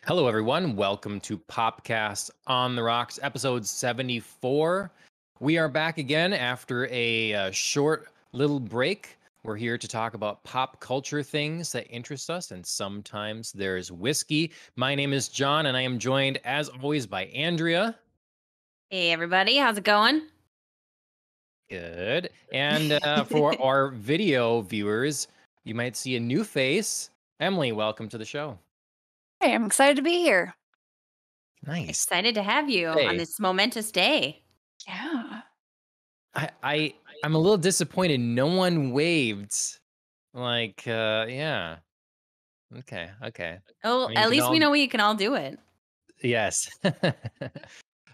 Hello, everyone. Welcome to Popcast on the Rocks, episode 74. We are back again after a short little break. We're here to talk about pop culture things that interest us, and sometimes there's whiskey. My name is John, and I am joined, as always, by Andrea. Hey everybody, how's it going? Good. And for our video viewers, you might see a new face. Emily, welcome to the show. Hey, I'm excited to be here. Nice. Excited to have you on Hey. this momentous day. Yeah. I'm a little disappointed. No one waved. Yeah. Okay. I Oh, mean, you at can least we all. know we can all do it. Yes.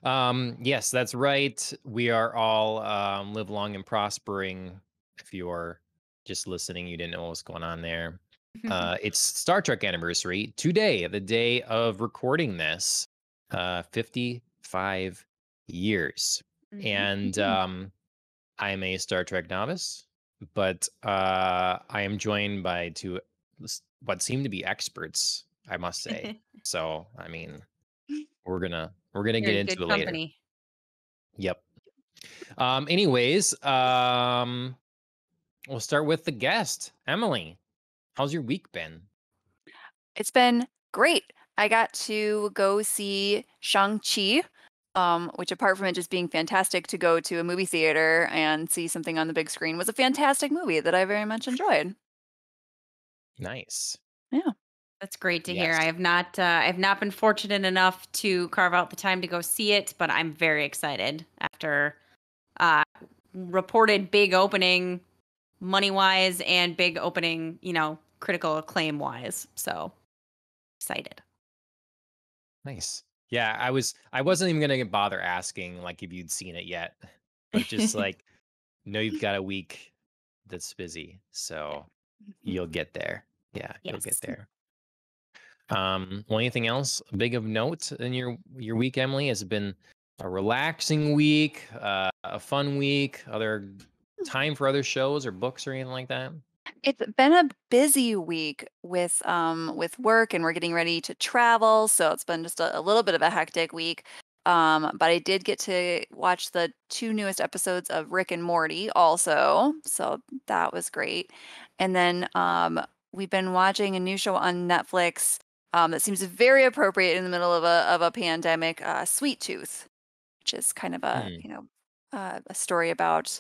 Yes, that's right. We are all live long and prospering. If you're just listening, you didn't know what was going on there. It's Star Trek anniversary today, the day of recording this. 55 years. And I'm a Star Trek novice, but I am joined by what seem to be experts, I must say. So, I mean, we're gonna You're get in into good it later. company. Yep. Anyways, we'll start with the guest, Emily. How's your week been? It's been great. I got to go see Shang-Chi, which apart from it just being fantastic to go to a movie theater and see something on the big screen, was a fantastic movie that I very much enjoyed. Nice. Yeah. That's great to hear. Yes. I have not been fortunate enough to carve out the time to go see it, but I'm very excited after uh reported big opening money wise and big opening, critical acclaim wise. So excited. Nice. Yeah, I wasn't even gonna bother asking like if you'd seen it yet, but just like know you've got a week that's busy, so Mhm. you'll get there. Yeah, you'll get Yes. there. Well, anything else big of note in your week, Emily? Has it been a relaxing week, a fun week, other time for other shows or books or anything like that? It's been a busy week with work, and we're getting ready to travel, so it's been just a little bit of a hectic week. But I did get to watch the two newest episodes of Rick and Morty also, so that was great. And then we've been watching a new show on Netflix that seems very appropriate in the middle of a pandemic, Sweet Tooth, which is kind of Hmm. a story about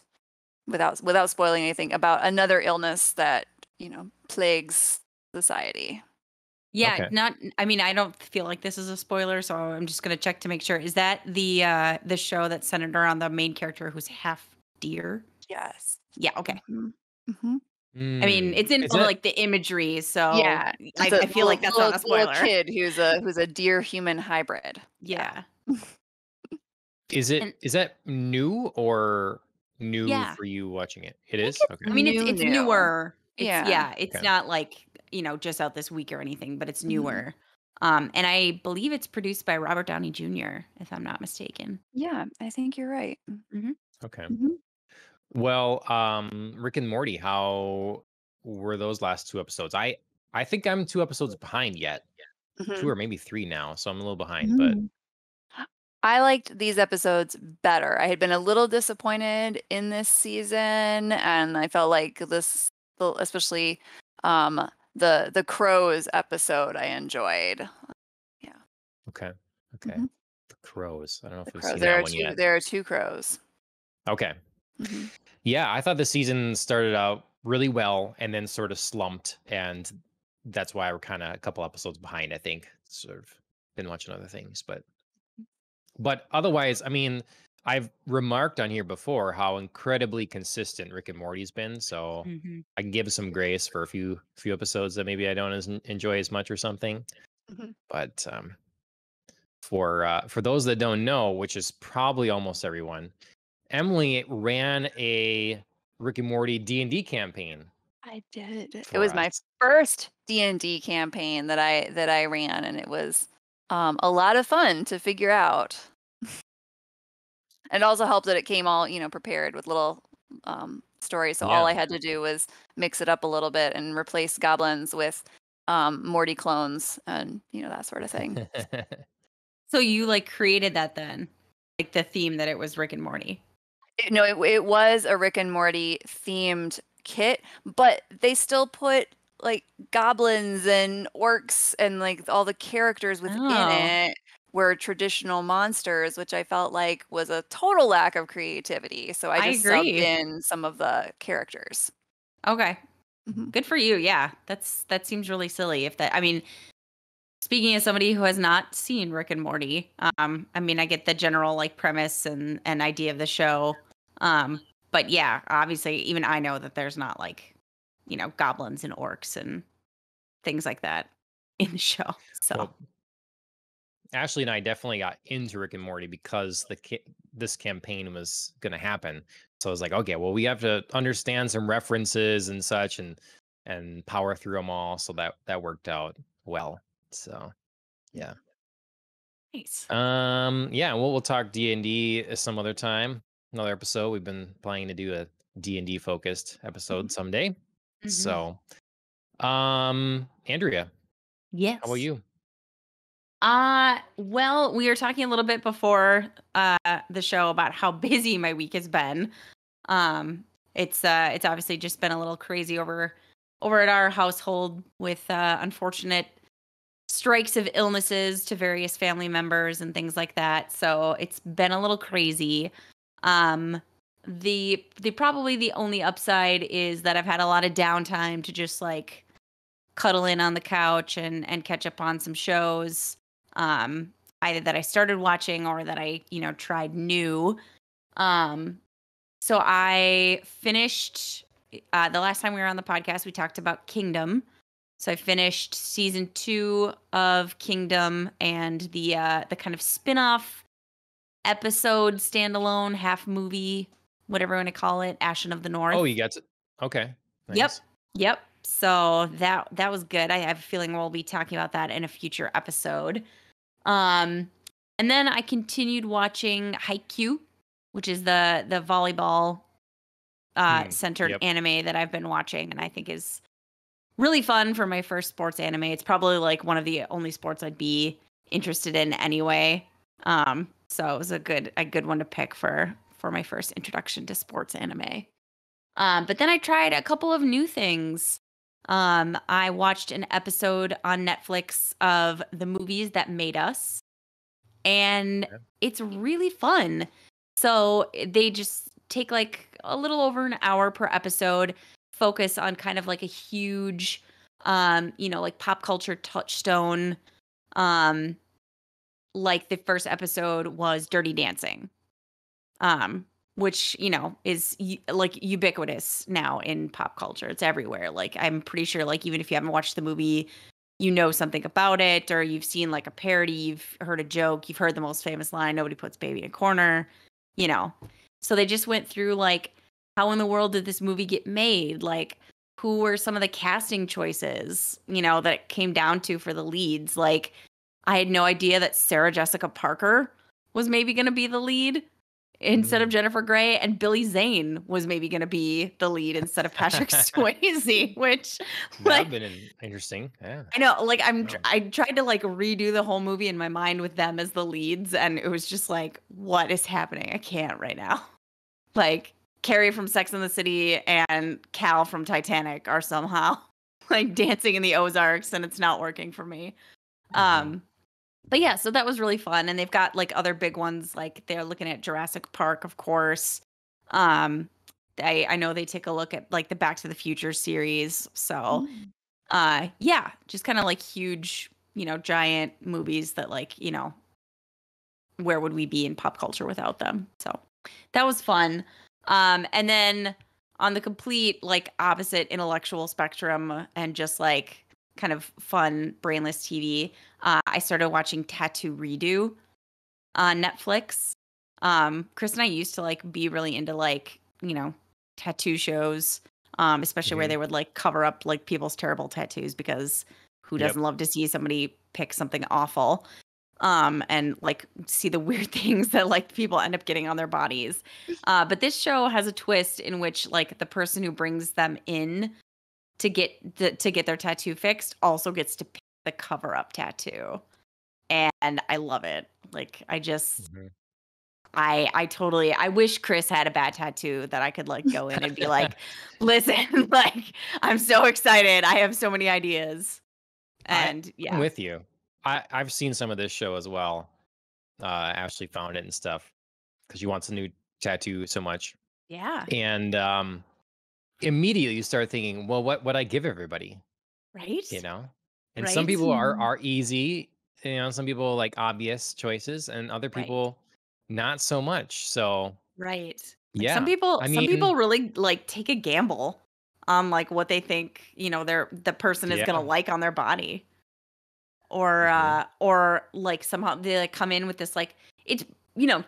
without spoiling anything about another illness that plagues society. Yeah, Okay. I mean, I don't feel like this is a spoiler, so I'm just gonna check to make sure. Is that the show that's centered around the main character who's half deer? Yes. Yeah, okay. Hmm. Hmm. I mean, it's in Is all that like the imagery, so Yeah, I, just a I feel like that's not a little spoiler. kid who's a deer human hybrid. Yeah. Yeah. And is that new or new yeah. for you watching it? It I think is? it's Okay. I mean it's new. newer. Yeah. It's Okay. not like, just out this week or anything, but it's Hmm. newer. And I believe it's produced by Robert Downey Jr., if I'm not mistaken. Yeah, I think you're right. Hmm. Okay. Hmm. Well, Rick and Morty, how were those last two episodes? I think I'm two episodes behind yet. Two Hmm. or maybe three now, so I'm a little behind, but Hmm. I liked these episodes better. I had been a little disappointed in this season, and I felt like especially the crows episode, I enjoyed. Yeah. okay. Okay. Hmm. The Crows. I don't know The if I've crows. seen that one yet. There are two crows. Okay. Hmm. Yeah, I thought the season started out really well and then sort of slumped, and that's why we're kind of a couple episodes behind, I think. Sort of been watching other things, but otherwise, I mean, I've remarked on here before how incredibly consistent Rick and Morty's been, so Hmm. I can give some grace for a few episodes that maybe I don't enjoy as much or something. Hmm. But for those that don't know, which is probably almost everyone, Emily ran a Rick and Morty D&D campaign I did. It for was us. my first D&D campaign that I ran, and it was a lot of fun to figure out. And it also helped that it came all, prepared with little stories. So all Yeah. I had to do was mix it up a little bit and replace goblins with Morty clones and that sort of thing. So you like created that then, like the theme that it was Rick and Morty. No, it was a Rick and Morty themed kit, but they still put like goblins and orcs and like all the characters within Oh, it were traditional monsters, which I felt like was a total lack of creativity. So I I just subbed agree. in some of the characters. Okay, Mhm. good for you. Yeah, that seems really silly. If that, I mean, speaking as somebody who has not seen Rick and Morty, I mean, I get the general like premise and idea of the show. But yeah, obviously, even I know that there's not like, goblins and orcs and things like that in the show. So, Well, Ashley and I definitely got into Rick and Morty because this campaign was going to happen. So I was like, okay, well, we have to understand some references and such, and power through them all. So that worked out well. So yeah, nice. yeah. Well, we'll talk D&D some other time, another episode. We've been planning to do a D&D focused episode someday. Hmm. So, Andrea, how about Yes. you? Well, we were talking a little bit before the show about how busy my week has been. It's obviously just been a little crazy over at our household with unfortunate strikes of illnesses to various family members and things like that. So it's been a little crazy. Um, the probably the only upside is that I've had a lot of downtime to just like cuddle in on the couch and catch up on some shows. Um, Either that I started watching or that I, tried new. Um, so I finished the last time we were on the podcast, we talked about Kingdom. So I finished season 2 of Kingdom and the kind of spin-off episode, standalone, half movie, whatever you want to call it, Ashen of the Oh, North. you got it. Okay, Yep. nice. Yep. So that was good. I have a feeling we'll be talking about that in a future episode. Um and then I continued watching Haikyuu, which is the volleyball centered Yep. anime that I've been watching and I think is really fun for my first sports anime. It's probably like one of the only sports I'd be interested in anyway. So it was a good one to pick for my first introduction to sports anime. But then I tried a couple of new things. I watched an episode on Netflix of The Movies That Made Us, and Okay. it's really fun. So they just take like a little over an hour per episode, focus on kind of like a huge, like pop culture touchstone. Um, like the first episode was Dirty Dancing, which is like ubiquitous now in pop culture. It's everywhere. Like I'm pretty sure, like even if you haven't watched the movie, you know something about it, or you've seen like a parody, you've heard a joke, you've heard the most famous line, "Nobody puts baby in a corner," you know. So they just went through like, how in the world did this movie get made? Like, who were some of the casting choices, that it came down to for the leads? Like, I had no idea that Sarah Jessica Parker was maybe going to be the lead instead of Mm. Jennifer Grey, and Billy Zane was maybe going to be the lead instead of Patrick Swayze, which That like would have been interesting. Yeah. I know, like Oh. I tried to like redo the whole movie in my mind with them as the leads, and it was just like, what is happening? I can't right now. Like Carrie from Sex and the City and Cal from Titanic are somehow like dancing in the Ozarks, and it's not working for me. Mhm. Um, but yeah, so that was really fun, and they've got like other big ones, like they're looking at Jurassic Park, of course. Um, I know they take a look at like the Back to the Future series, so Mm. yeah, just kind of like huge, giant movies that like, where would we be in pop culture without them? So that was fun. And then on the complete like opposite intellectual spectrum and just like kind of fun brainless TV, I started watching Tattoo Redo on Netflix. Chris and I used to like be really into like, tattoo shows, especially where Mhm. they would like cover up like people's terrible tattoos because who Yep. doesn't love to see somebody pick something awful? And like see the weird things that like people end up getting on their bodies. But this show has a twist in which like the person who brings them in to get their tattoo fixed also gets to pick the cover up tattoo. And I love it. Like I just Mhm. I totally I wish Chris had a bad tattoo that I could like go in and be like, listen, like I'm so excited. I have so many ideas. And I'm yeah. with you. I've seen some of this show as well. Ashley found it and stuff because she wants a new tattoo so much. Yeah. And immediately you start thinking, well, what would I give everybody? Right? You know? And some Right? people are easy, some people like obvious choices, and other Right. people not so much. So Right. Like yeah. I some mean, people really like take a gamble on like what they think, the person is gonna yeah. like on their body. Hmm. Or like somehow they like come in with this like it's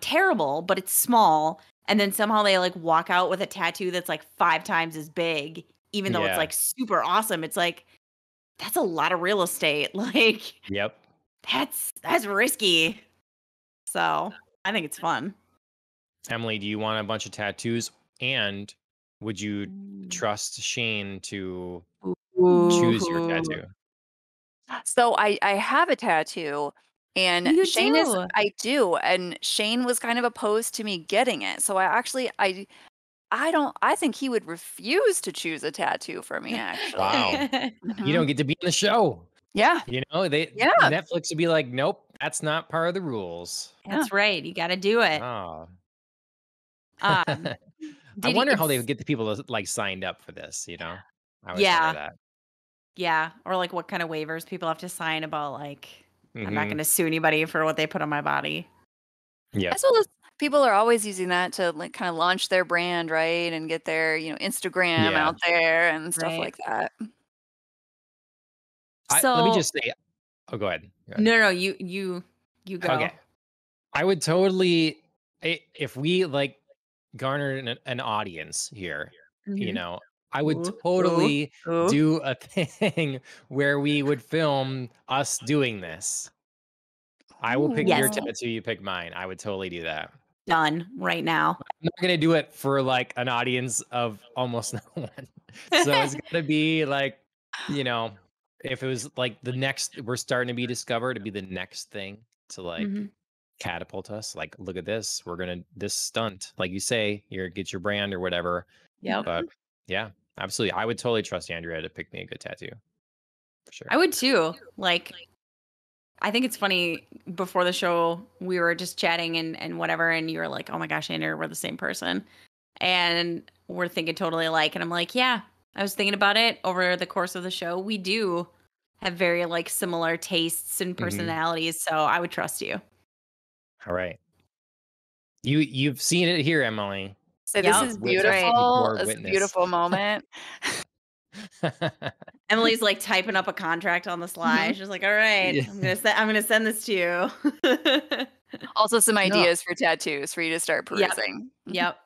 terrible, but it's small, and then somehow they like walk out with a tattoo that's like 5 times as big, even though it's Yeah. like super awesome. It's like that's a lot of real estate. Like Yep. that's risky. So I think it's fun. Emily, do you want a bunch of tattoos? And would you Mm. trust Shane to choose your Ooh. tattoo? So I have a tattoo, and You Shane is do. I do, and Shane was kind of opposed to me getting it. So I think he would refuse to choose a tattoo for me actually. Wow. You Mhm. don't get to be in the show. Yeah. They Yeah. Netflix would be like, nope, that's not part of the rules. Yeah. That's right. You got to do it. Oh. Um, I did wonder how they it's would get the people to like signed up for this. I always wonder yeah, that. yeah, or like what kind of waivers people have to sign about like I'm not Hmm. going to sue anybody for what they put on my body. Yep. As well as people are always using that to like kind of launch their brand, right? And get their, Instagram Yeah. out there and stuff Right. like that. Let me So just say, oh, go ahead. Go ahead. no, no, you go. Okay. I would totally, if we like garnered an audience here, you Hmm. know, I would Ooh, ooh, totally ooh. do a thing where we would film us doing this. I will pick your Yes, Ooh. tattoo, you pick mine. I would totally do that. done right now. I'm not gonna do it for like an audience of almost no one. So it's gotta be like, you know, if it was like the next we're starting to be discovered, to be the next thing to like Hmm. catapult us. Like, look at this. We're gonna this stunt. Like you say, you get your brand or whatever. Yep. But yeah, absolutely. I would totally trust Andrea to pick me a good tattoo for sure. I would too. Like I think it's funny before the show we were just chatting and whatever and you were like, "Oh my gosh, Andrew, we're the same person." And we're thinking totally alike. And I'm like, yeah, I was thinking about it over the course of the show. We do have very like similar tastes and Hmm. personalities. So I would trust you. All right. You've seen it here, Emily. So this Yep. is That's right. You beautiful. bore It's a witness. beautiful moment. Emily's like typing up a contract on the slide. Mhm. She's like, all right, Yeah. I'm gonna send this to you. Also some No, ideas for tattoos for you to start Yep. perusing. Yep.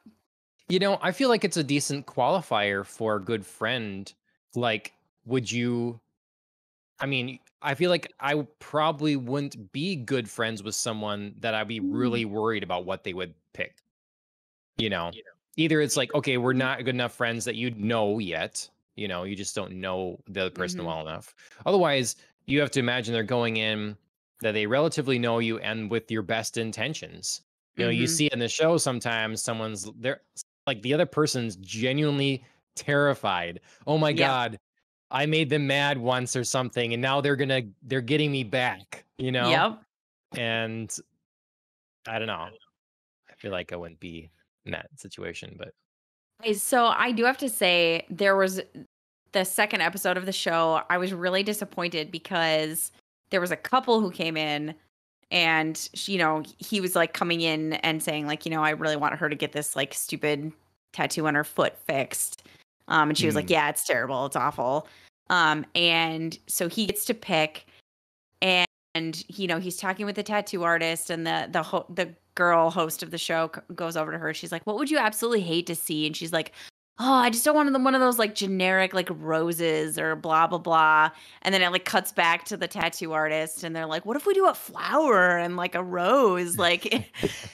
I feel like it's a decent qualifier for a good friend. Like, would you? I mean, I feel like probably wouldn't be good friends with someone that I'd be Mm. really worried about what they would pick. You know, either it's like, okay, we're not good enough friends that you know yet. You just don't know the other person Hmm. well enough. Otherwise, you have to imagine they're going in that they relatively know you and with your best intentions. You Hmm. see in the show sometimes someone's there, like the other person's genuinely terrified. Oh my Yep. God, I made them mad once or something, and now they're getting me back. Yep. And I don't know. I feel like I wouldn't be in that situation, but So I do have to say there was the second episode of the show, I was really disappointed because there was a couple who came in and he was like coming in and saying like, I really want her to get this like stupid tattoo on her foot fixed. And she was like, mm, yeah, it's terrible. It's awful. And so he gets to pick and he's talking with the tattoo artist and the girl host of the show goes over to her. She's like, what would you absolutely hate to see? And she's like, oh, I just don't want one of those like generic like roses or blah blah blah. And then it like cuts back to the tattoo artist and they're like, what if we do a flower and like a rose? Like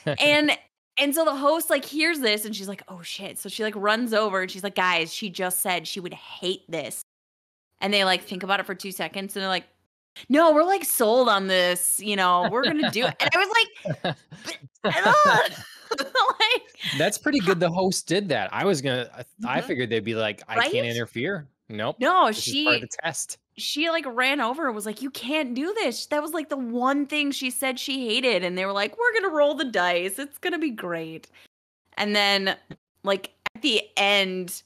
and and so the host like hears this and she's like, oh shit. So she like runs over and she's like, guys, she just said she would hate this. and they like think about it for 2 seconds and they're like, no, we're like sold on this, we're gonna do it. And I was like, like, That's pretty good. The host did that. I figured they'd be like, I can't right? interfere. Nope. No, This is part of the test. she like ran over and was like, you can't do this. That was like the one thing she said she hated. And they were like, we're gonna roll the dice. It's gonna be great. And then like at the end,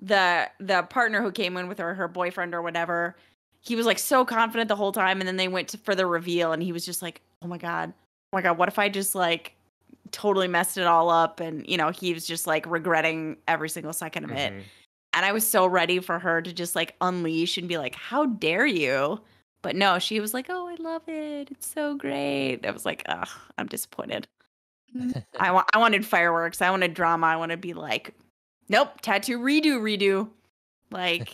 the partner who came in with her boyfriend or whatever, he was like so confident the whole time. And then they went for the reveal and he was just like, oh my God, what if I just like totally messed it all up? And he was just like regretting every single second of it. And I was so ready for her to just like unleash and be like, how dare you? But no, she was like, oh, I love it. It's so great. I was like, ugh, I'm disappointed. I wanted fireworks. I wanted drama. I want to be like, nope, tattoo redo. Like,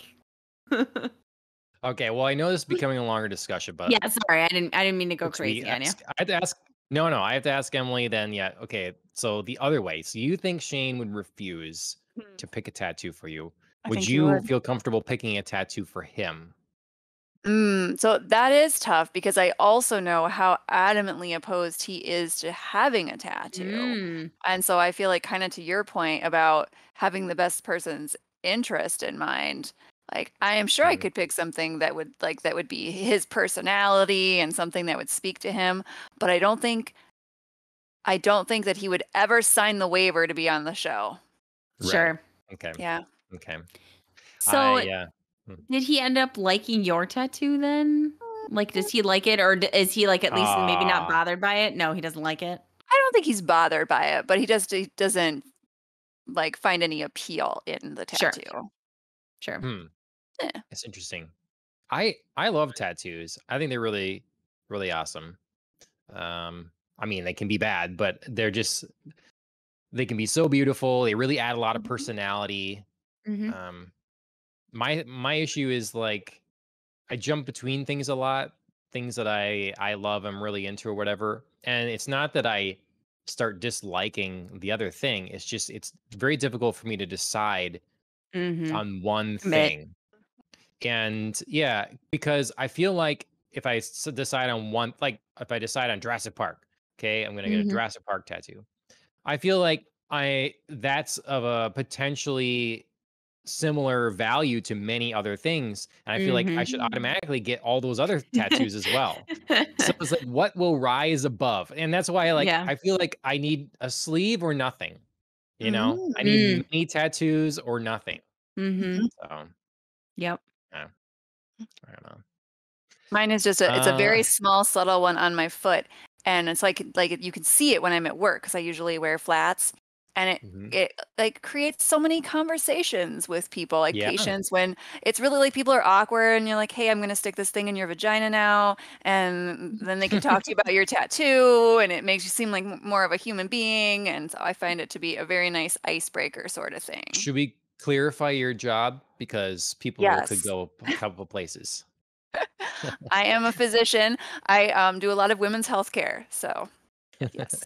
Okay, well, I know this is becoming a longer discussion, but yeah, sorry, I didn't mean to go since we crazy on you. I have to ask. No, I have to ask Emily then. Yeah, okay. So the other way. So you think Shane would refuse to pick a tattoo for you? I Would think he you would. feel comfortable picking a tattoo for him? So that is tough because I also know how adamantly opposed he is to having a tattoo. And so I feel like kind of to your point about having the best person's interest in mind, like I am sure I Mhm. could pick something that would be his personality and something that would speak to him, but I don't think that he would ever sign the waiver to be on the show. Right. Sure. Okay. Yeah. Okay. So Yeah. did he end up liking your tattoo then? Like, does he like it, or is he like at least maybe not bothered by it? No, he doesn't like it. I don't think he's bothered by it, but he doesn't like find any appeal in the Sure. tattoo. Sure. Yeah. It's interesting. I love tattoos. I think they're really, really awesome. I mean, they can be bad, but they can be so beautiful. They really add a lot of personality. Mm-hmm. My issue is like I jump between things a lot, things that I love, I'm really into or whatever. And it's not that I start disliking the other thing. It's just it's very difficult for me to decide Mm-hmm. on one Commit. thing. And yeah, because I feel like if I decide on one, like if I decide on Jurassic Park, okay, I'm gonna get a Mhm. Jurassic Park tattoo. I feel like that's of a potentially similar value to many other things, and I feel like I should automatically get all those other tattoos as well. So it's like, what will rise above? And that's why Yeah. I feel like I need a sleeve or nothing. I need Mm. many tattoos or nothing. Mm-hmm. So Yep. yeah, I don't know. Mine is just it's a very small, subtle one on my foot, and it's like you can see it when I'm at work because I usually wear flats, and it like creates so many conversations with people, like Yeah. patients when it's really like people are awkward, and you're like, hey, I'm gonna stick this thing in your vagina now, and then they can talk to you about your tattoo, and it makes you seem like more of a human being, and so I find it to be a very nice icebreaker sort of thing. Should we clarify your job because people could Yes. go a couple places? I am a physician. I do a lot of women's health care. So, yes.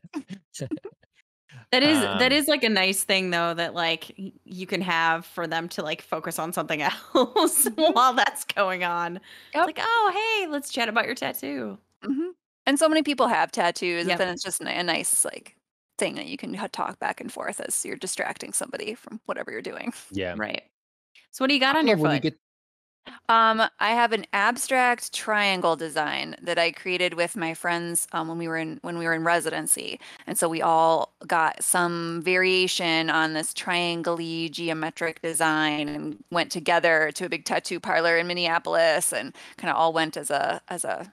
That is like a nice thing though that like you can have for them to like focus on something else while that's going on. Yep. It's like, oh hey, let's chat about your tattoo. hmm And so many people have tattoos, Yep. and then it's just a nice like thing that you can talk back and forth as you're distracting somebody from whatever you're doing. Yeah. Right. So what do you got I on your love when we foot? get I have an abstract triangle design that I created with my friends when we were in residency, and so we all got some variation on this triangle-y geometric design and went together to a big tattoo parlor in Minneapolis, and kind of all went as a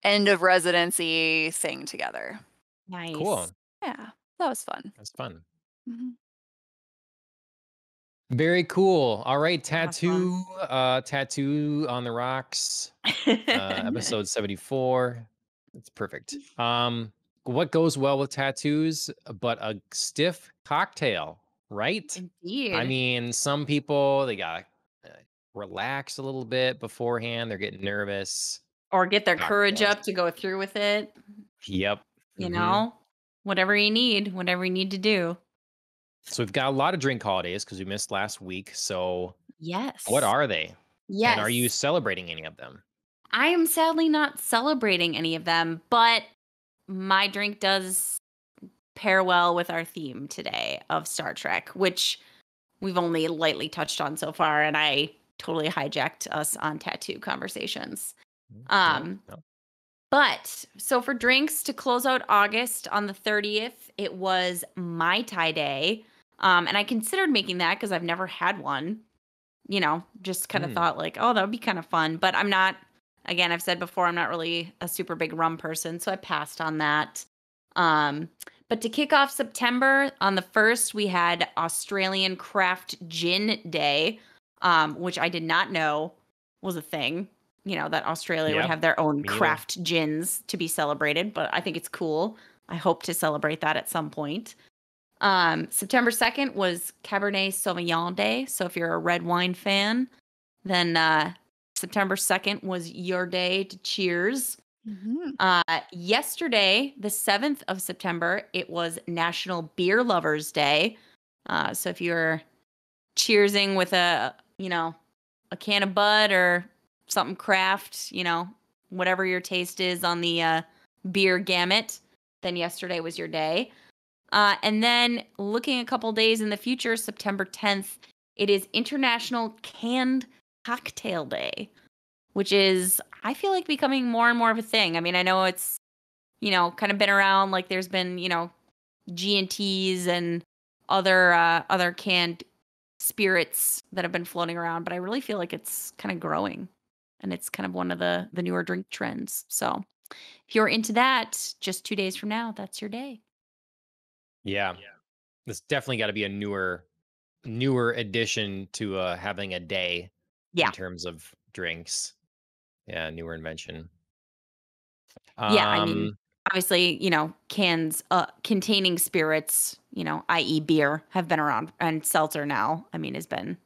end of residency thing together. Nice. cool. Yeah, that was fun. That's fun. Mhm. Very cool. All right, Awesome. tattoo on the rocks. Episode 74. That's perfect. What goes well with tattoos but a stiff cocktail, right? I Indeed. mean, some people they gotta relax a little bit beforehand. They're getting nervous. Or get their courage Cocktails. up to go through with it, Yep. you hmm know? Whatever you need to do. So we've got a lot of drink holidays because we missed last week. So what Yes. are they? And are you Yes. celebrating any of them? I am sadly not celebrating any of them, but my drink does pair well with our theme today of Star Trek, which we've only lightly touched on so far, and I totally hijacked us on tattoo conversations. No, Um, no. but so for drinks to close out August on the 30th, it was Mai Tai Day. And I considered making that because I've never had one, just kind of Mm, thought like, oh, that would be kind of fun. But I'm not, again, I've said before, I'm not really a super big rum person, so I passed on that. Um, but to kick off September, on the 1st, we had Australian Craft Gin Day, which I did not know was a thing. That Australia would yeah, have their own me neither. craft gins to be celebrated, but I think it's cool. I hope to celebrate that at some point. September 2nd was Cabernet Sauvignon Day. So if you're a red wine fan, then September 2nd was your day to cheers. Mhm. Yesterday, the 7th of September, it was National Beer Lovers Day. So if you're cheersing with a can of Bud or something craft, whatever your taste is on the beer gamut, then yesterday was your day. And then looking a couple days in the future, September 10th, it is International Canned Cocktail Day, which is, I feel like, becoming more and more of a thing. I mean, I know it's, kind of been around, like there's been, G&Ts and other canned spirits that have been floating around, but I really feel like it's kind of growing and it's kind of one of the newer drink trends. So if you're into that, just 2 days from now, that's your day. Yeah, this definitely got to be a newer addition to having a day in Yeah. terms of drinks. Yeah, newer invention. Yeah, I mean, Um, obviously, cans containing spirits, i.e. beer, have been around, and seltzer now, I mean, has been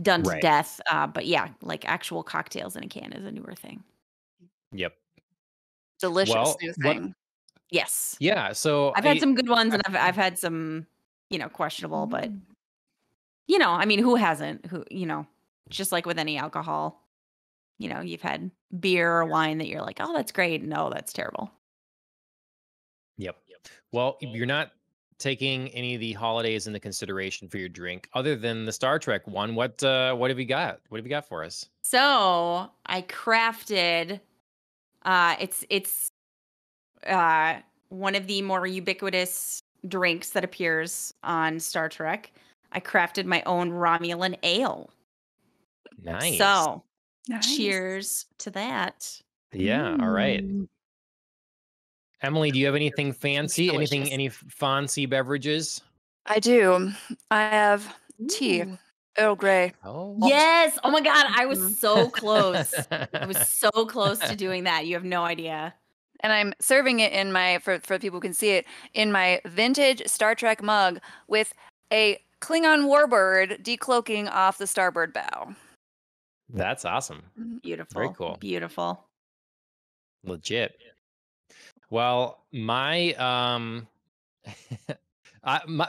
done to right. death. But yeah, like actual cocktails in a can is a newer thing. Yep. Delicious Well, new what? thing. Yes. Yeah. So I've had some good ones and I I've had some, questionable, but Mm. I mean, who hasn't? Just like with any alcohol, you've had beer or wine that you're like, "Oh, that's great." No, that's terrible. Yep. Well, you're not taking any of the holidays into consideration for your drink, other than the Star Trek one. What have you got? What have you got for us? So, I crafted it's one of the more ubiquitous drinks that appears on Star Trek. I crafted my own Romulan ale. Nice. So, Nice. cheers to that. Yeah. All right. Mm. Emily, do you have anything Looks fancy? Anything? delicious. Any fancy beverages? I do. I have tea, Ooh. Earl Grey. Oh. Alt. Yes. Oh my god, I was Mhm. so close. I was so close to doing that. You have no idea. And I'm serving it in my for people who can see it in my vintage Star Trek mug with a Klingon warbird decloaking off the starboard bow. That's awesome. Mhm. Very Beautiful. cool. Beautiful. Legit. Well,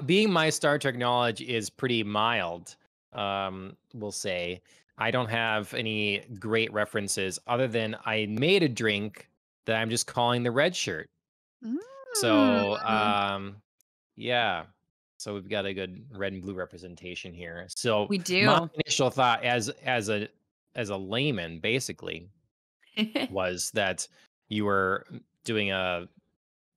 being my Star Trek knowledge is pretty mild. We'll say I don't have any great references other than I made a drink that I'm just calling the red shirt. So, Mm. yeah. So we've got a good red and blue representation here. So We my do. initial thought as a layman basically was that you were doing a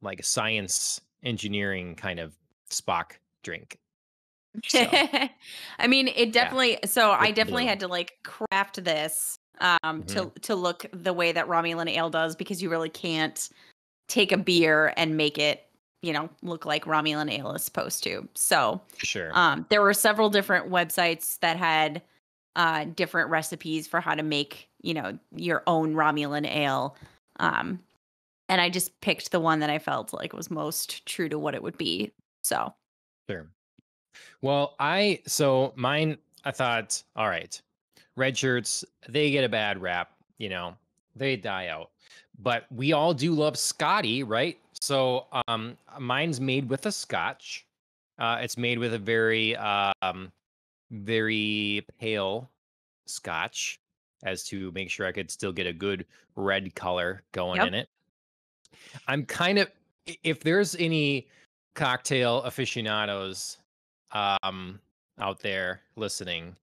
like a science engineering kind of Spock drink. So, I mean, it yeah, definitely so I with the definitely blue. had to like craft this Mhm. to look the way that Romulan ale does because you really can't take a beer and make it, look like Romulan ale is supposed to. So, For sure. there were several different websites that had different recipes for how to make, your own Romulan ale. Um and I just picked the one that I felt like was most true to what it would be. So, Sure. Well, so mine, I thought, all right, red shirts, they get a bad rap, they die out. But we all do love Scotty, right? So mine's made with a scotch. It's made with a very pale scotch. as to make sure I could still get a good red color going Yep. in it. I'm kind of, if there's any cocktail aficionados out there listening,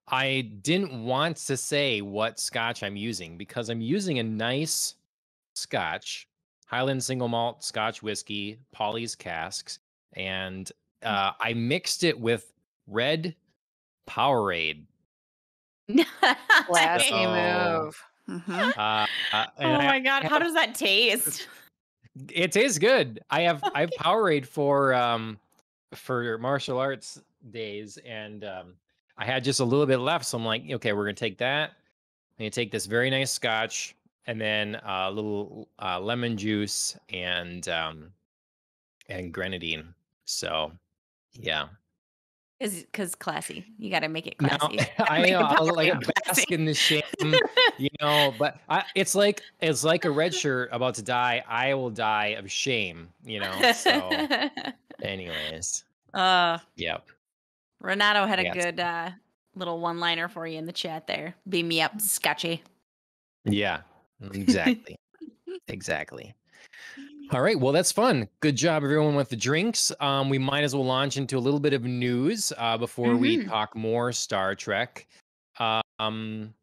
I didn't want to say what scotch I'm using because I'm using a nice scotch, Highland single malt Scotch whiskey, Polly's casks, and I mixed it with red Powerade. Classy So, move. Hmm. and Oh I my god, how have, does that taste? it tastes good. I have Powerade for martial arts days, and I had just a little bit left, so I'm like, okay, we're gonna take that. I'm gonna take this very nice scotch, and then a little lemon juice and grenadine. So yeah. Because classy. You got to make it Now classy. I Make know the I'll like Powerade bask classy. in the shame, but it's like a red shirt about to die. I will die of shame, So, anyways, uh, yep, Renato had I a got good little one-liner for you in the chat there. Beam me up, Scotchy. yeah, exactly, exactly. All right, well that's fun. Good job, everyone, with the drinks. We might as well launch into a little bit of news before we Mhm. talk more Star Trek. Um,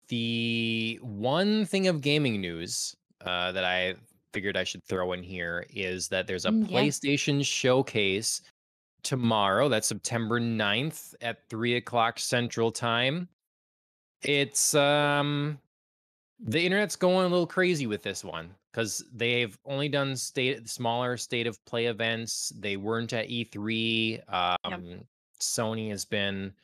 The one thing of gaming news that I figured I should throw in here is that there's a Yeah. PlayStation showcase tomorrow. That's September 9th at 3 o'clock Central Time. It's the internet's going a little crazy with this one because they've only done smaller state of play events. They weren't at E3. Yep. Sony has been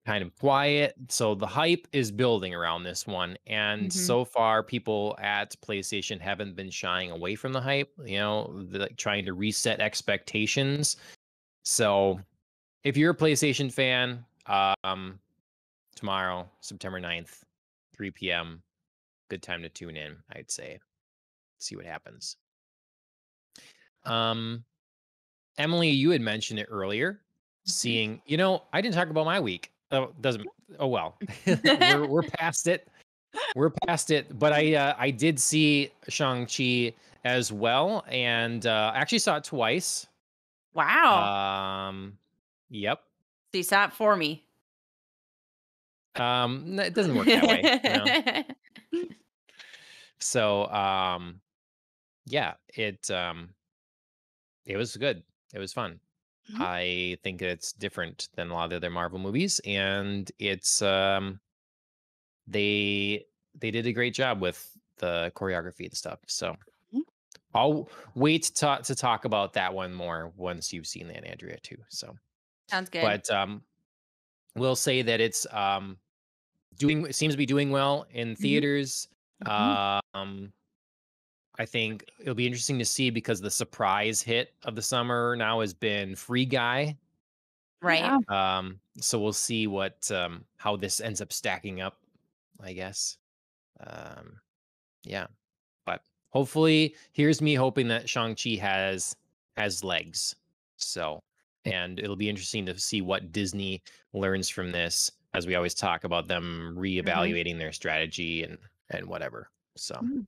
kind of quiet. So the hype is building around this one. And Mhm. so far, people at PlayStation haven't been shying away from the hype, they're like trying to reset expectations. So if you're a PlayStation fan, tomorrow, September 9th, 3 p.m., good time to tune in, I'd say. See what happens. Emily, you had mentioned it earlier. Seeing, I didn't talk about my week. Oh, doesn't. Oh well, we're past it. We're past it. But I did see Shang-Chi as well, and I actually saw it twice. Wow. Yep. So you saw it for me. No, it doesn't work that way. So yeah, it was good. It was fun. Mhm. I think it's different than a lot of the other Marvel movies, and it's they did a great job with the choreography and stuff. So Mhm. I'll wait to talk about that one more once you've seen that, Andrea, too. So, Sounds good. but we'll say that it's it seems to be doing well in Mhm. theaters. Mhm. Um, I think it'll be interesting to see because the surprise hit of the summer now has been Free Guy. Right. Yeah. So we'll see what how this ends up stacking up, I guess. Um, yeah, but hopefully, here's me hoping that Shang-Chi has legs. So, and it'll be interesting to see what Disney learns from this, as we always talk about them Mhm. reevaluating their strategy and whatever. So, Mhm.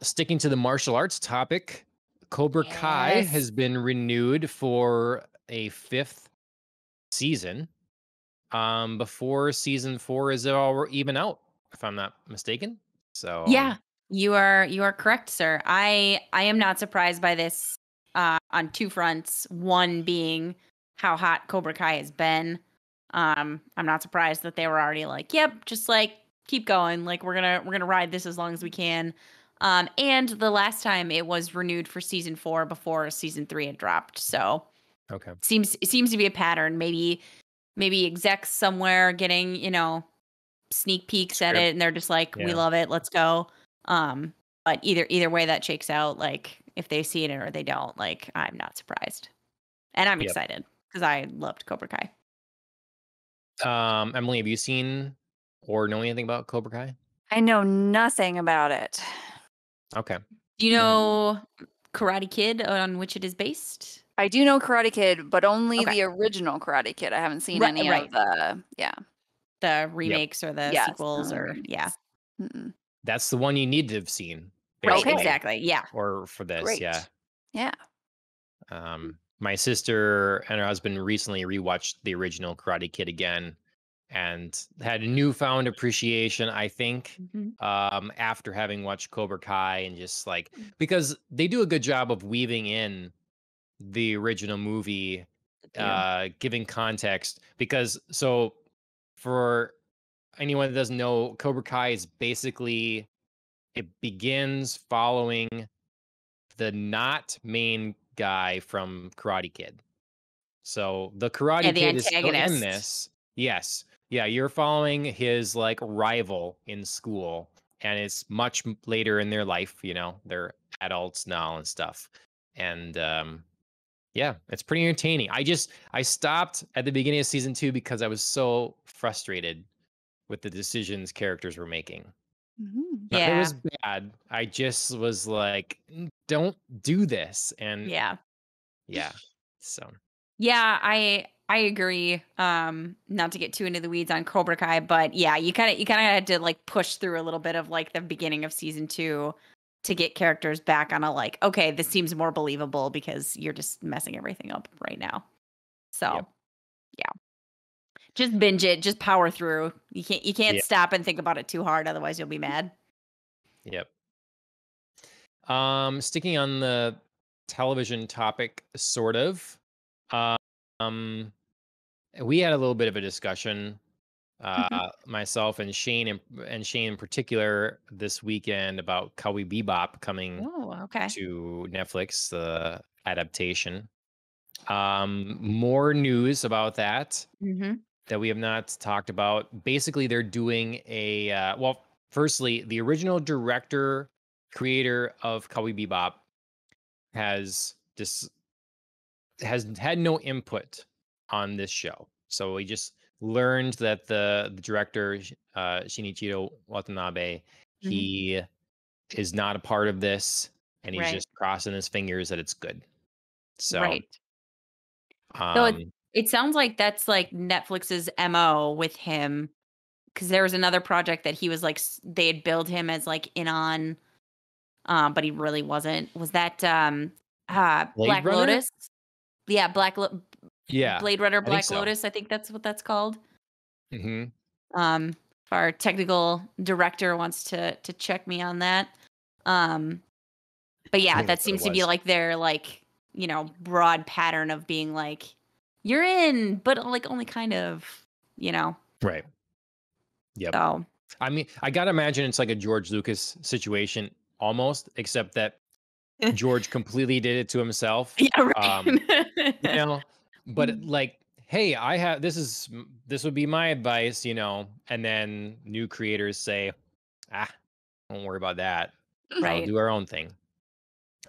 sticking to the martial arts topic, Cobra Kai Yes. has been renewed for a 5th season. Before season 4 is all even out, if I'm not mistaken. So, Yeah, you are correct, sir. I am not surprised by this on two fronts. One being how hot Cobra Kai has been. I'm not surprised that they were already like, "Yep, just like keep going. Like we're gonna ride this as long as we can." And the last time it was renewed for season 4 before season 3 had dropped. So okay. it seems to be a pattern. Maybe execs somewhere getting sneak peeks at Script. it and they're just like, we Yeah. love it, let's go. But either way that shakes out, like if they see it or they don't, like I'm not surprised. And I'm Yep. excited because I loved Cobra Kai. Emily, have you seen or know anything about Cobra Kai? I know nothing about it. Okay. Do you Mm. know Karate Kid on which it is based? I do know Karate Kid, but only Okay. the original Karate Kid. I haven't seen Right, any right. of the yeah. the remakes or the Yes, sequels, not the or yeah. remakes. Mm-mm. That's the one you need to have seen, Right, Okay. basically. exactly. Yeah. Or for this, yeah. Great. Yeah. My sister and her husband recently rewatched the original Karate Kid again and had a newfound appreciation, I think, Mhm. after having watched Cobra Kai, and just like, because they do a good job of weaving in the original movie, giving context. Because so for anyone that doesn't know, Cobra Kai is basically, it begins following the not main guy from Karate Kid. So the Yeah, Karate the Kid is still in antagonist. this. Yes. Yeah, you're following his like rival in school, and it's much later in their life, you know. They're adults now and stuff. And yeah, it's pretty entertaining. I stopped at the beginning of season 2 because I was so frustrated with the decisions characters were making. Mhm. Not that it Yeah. was bad. I just was like, don't do this. And Yeah. yeah. So Yeah, I agree. Not to get too into the weeds on Cobra Kai, but yeah, you kind of had to like push through a little bit of like the beginning of season 2 to get characters back on a like, okay, this seems more believable because you're just messing everything up right now. So, Yep. yeah. Just binge it, just power through. You can't Yeah. stop and think about it too hard, otherwise you'll be mad. Yep. Sticking on the television topic, sort of. Um, we had a little bit of a discussion, Mhm. myself and Shane in particular, this weekend about Cowboy Bebop coming Oh, okay. to Netflix, the adaptation. More news about that Mm-hmm. that we have not talked about. Basically, they're doing a well. Firstly, the original director, creator of Cowboy Bebop, has has had no input on this show. So we just learned that the director, Shinichiro Watanabe, Mm-hmm. he is not a part of this, and he's Right. just crossing his fingers that it's good. So, Right. So um, it sounds like that's like Netflix's MO with him, because there was another project that he was like they had billed him as like in on, but he really wasn't. Was that Blade Black Runner? Lotus? Yeah, Yeah, Blade Runner I think Black so. Lotus. I think that's what that's called. Hmm. If our technical director wants to check me on that. Um, but I yeah, think that that's what it seems to be was. like their like, broad pattern of being like, you're in, but like only kind of, you know. Right. Yep. So I mean, I gotta imagine it's like a George Lucas situation almost, except that George completely did it to himself. yeah, You right. know, but like, hey, I have this would be my advice, you know, and then new creators say, ah, don't worry about that. I'll Right. do our own thing.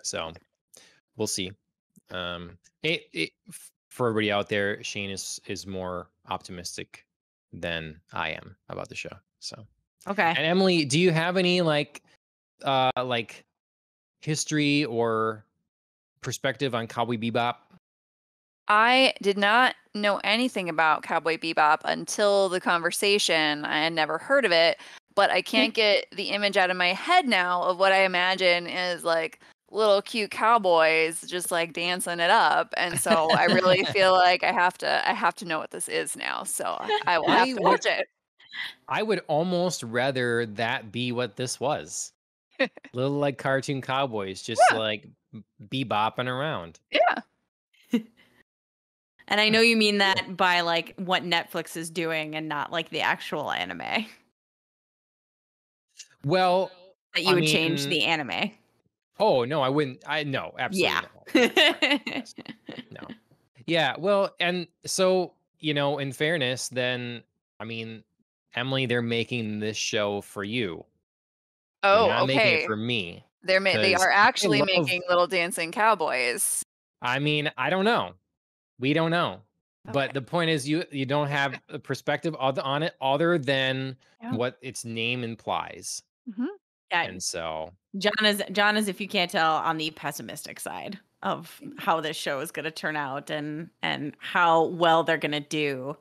So we'll see. For everybody out there, Shane is more optimistic than I am about the show. So, Okay. and Emily, do you have any like history or perspective on Cowboy Bebop? I did not know anything about Cowboy Bebop until the conversation. I had never heard of it, but I can't get the image out of my head now of what I imagine is like little cute cowboys just like dancing it up. And so I really feel like I have to know what this is now. So I will have I to would watch it. I would almost rather that be what this was. Little like cartoon cowboys, just Yeah, like bebopping around. yeah. And I know you mean that by like what Netflix is doing and not like the actual anime. Well, That you I would change mean, the anime. oh no, I wouldn't. I no, absolutely Yeah. no. No. Yes. No. Yeah, well, and so, in fairness, then I mean, Emily, they're making this show for you. They're Oh, not making it okay. for me They because are I actually love making little dancing cowboys. I mean, I don't know. We don't know. Okay. But the point is you don't have a perspective on it other than Yeah. what its name implies. Mhm. Yeah. And so, John is, if you can't tell, on the pessimistic side of how this show is going to turn out and how well they're going to do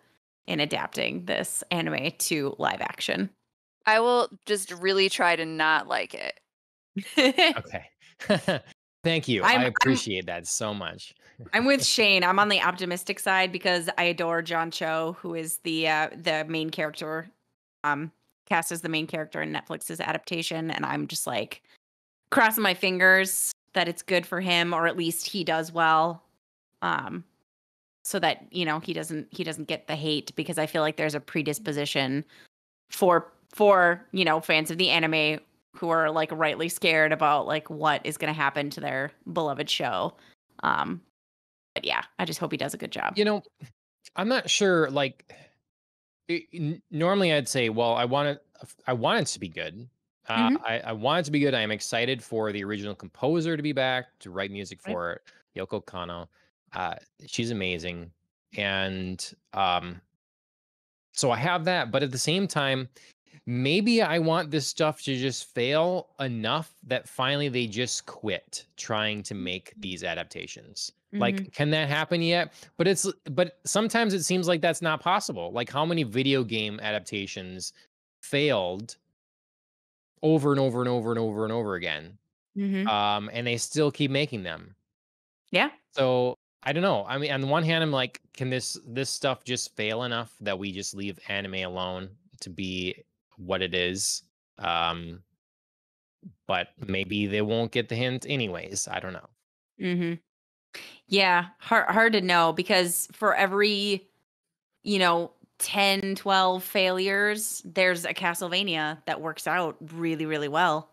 in adapting this anime to live action. I will just really try to not like it. Okay. Thank you. I I'm appreciate that so much. I'm with Shane. I'm on the optimistic side because I adore John Cho, who is the main character, um, cast as the main character in Netflix's adaptation, and I'm just like crossing my fingers that it's good for him, or at least he does well, um, so that he doesn't get the hate, because I feel like there's a predisposition for fans of the anime who are like rightly scared about like what is going to happen to their beloved show. Um, but yeah, I just hope he does a good job. You know, I'm not sure. Like, normally I'd say, well, I want it to be good. Mhm. I want it to be good. I am excited for the original composer to be back to write music Right. for it, Yoko Kanno. Uh, she's amazing, and so I have that. But at the same time, maybe I want this stuff to just fail enough that finally they just quit trying to make these adaptations. Mhm. Like, can that happen yet? But sometimes it seems like that's not possible. Like, how many video game adaptations failed over and over and over and over and over again? Mhm. And they still keep making them. Yeah. So I don't know. I mean, on the one hand, I'm like, can this stuff just fail enough that we just leave anime alone to be what it is? Um, but maybe they won't get the hint anyways. I don't know. Mhm. Yeah, hard to know, because for every, you know, 10, 12 failures, there's a Castlevania that works out really, really well.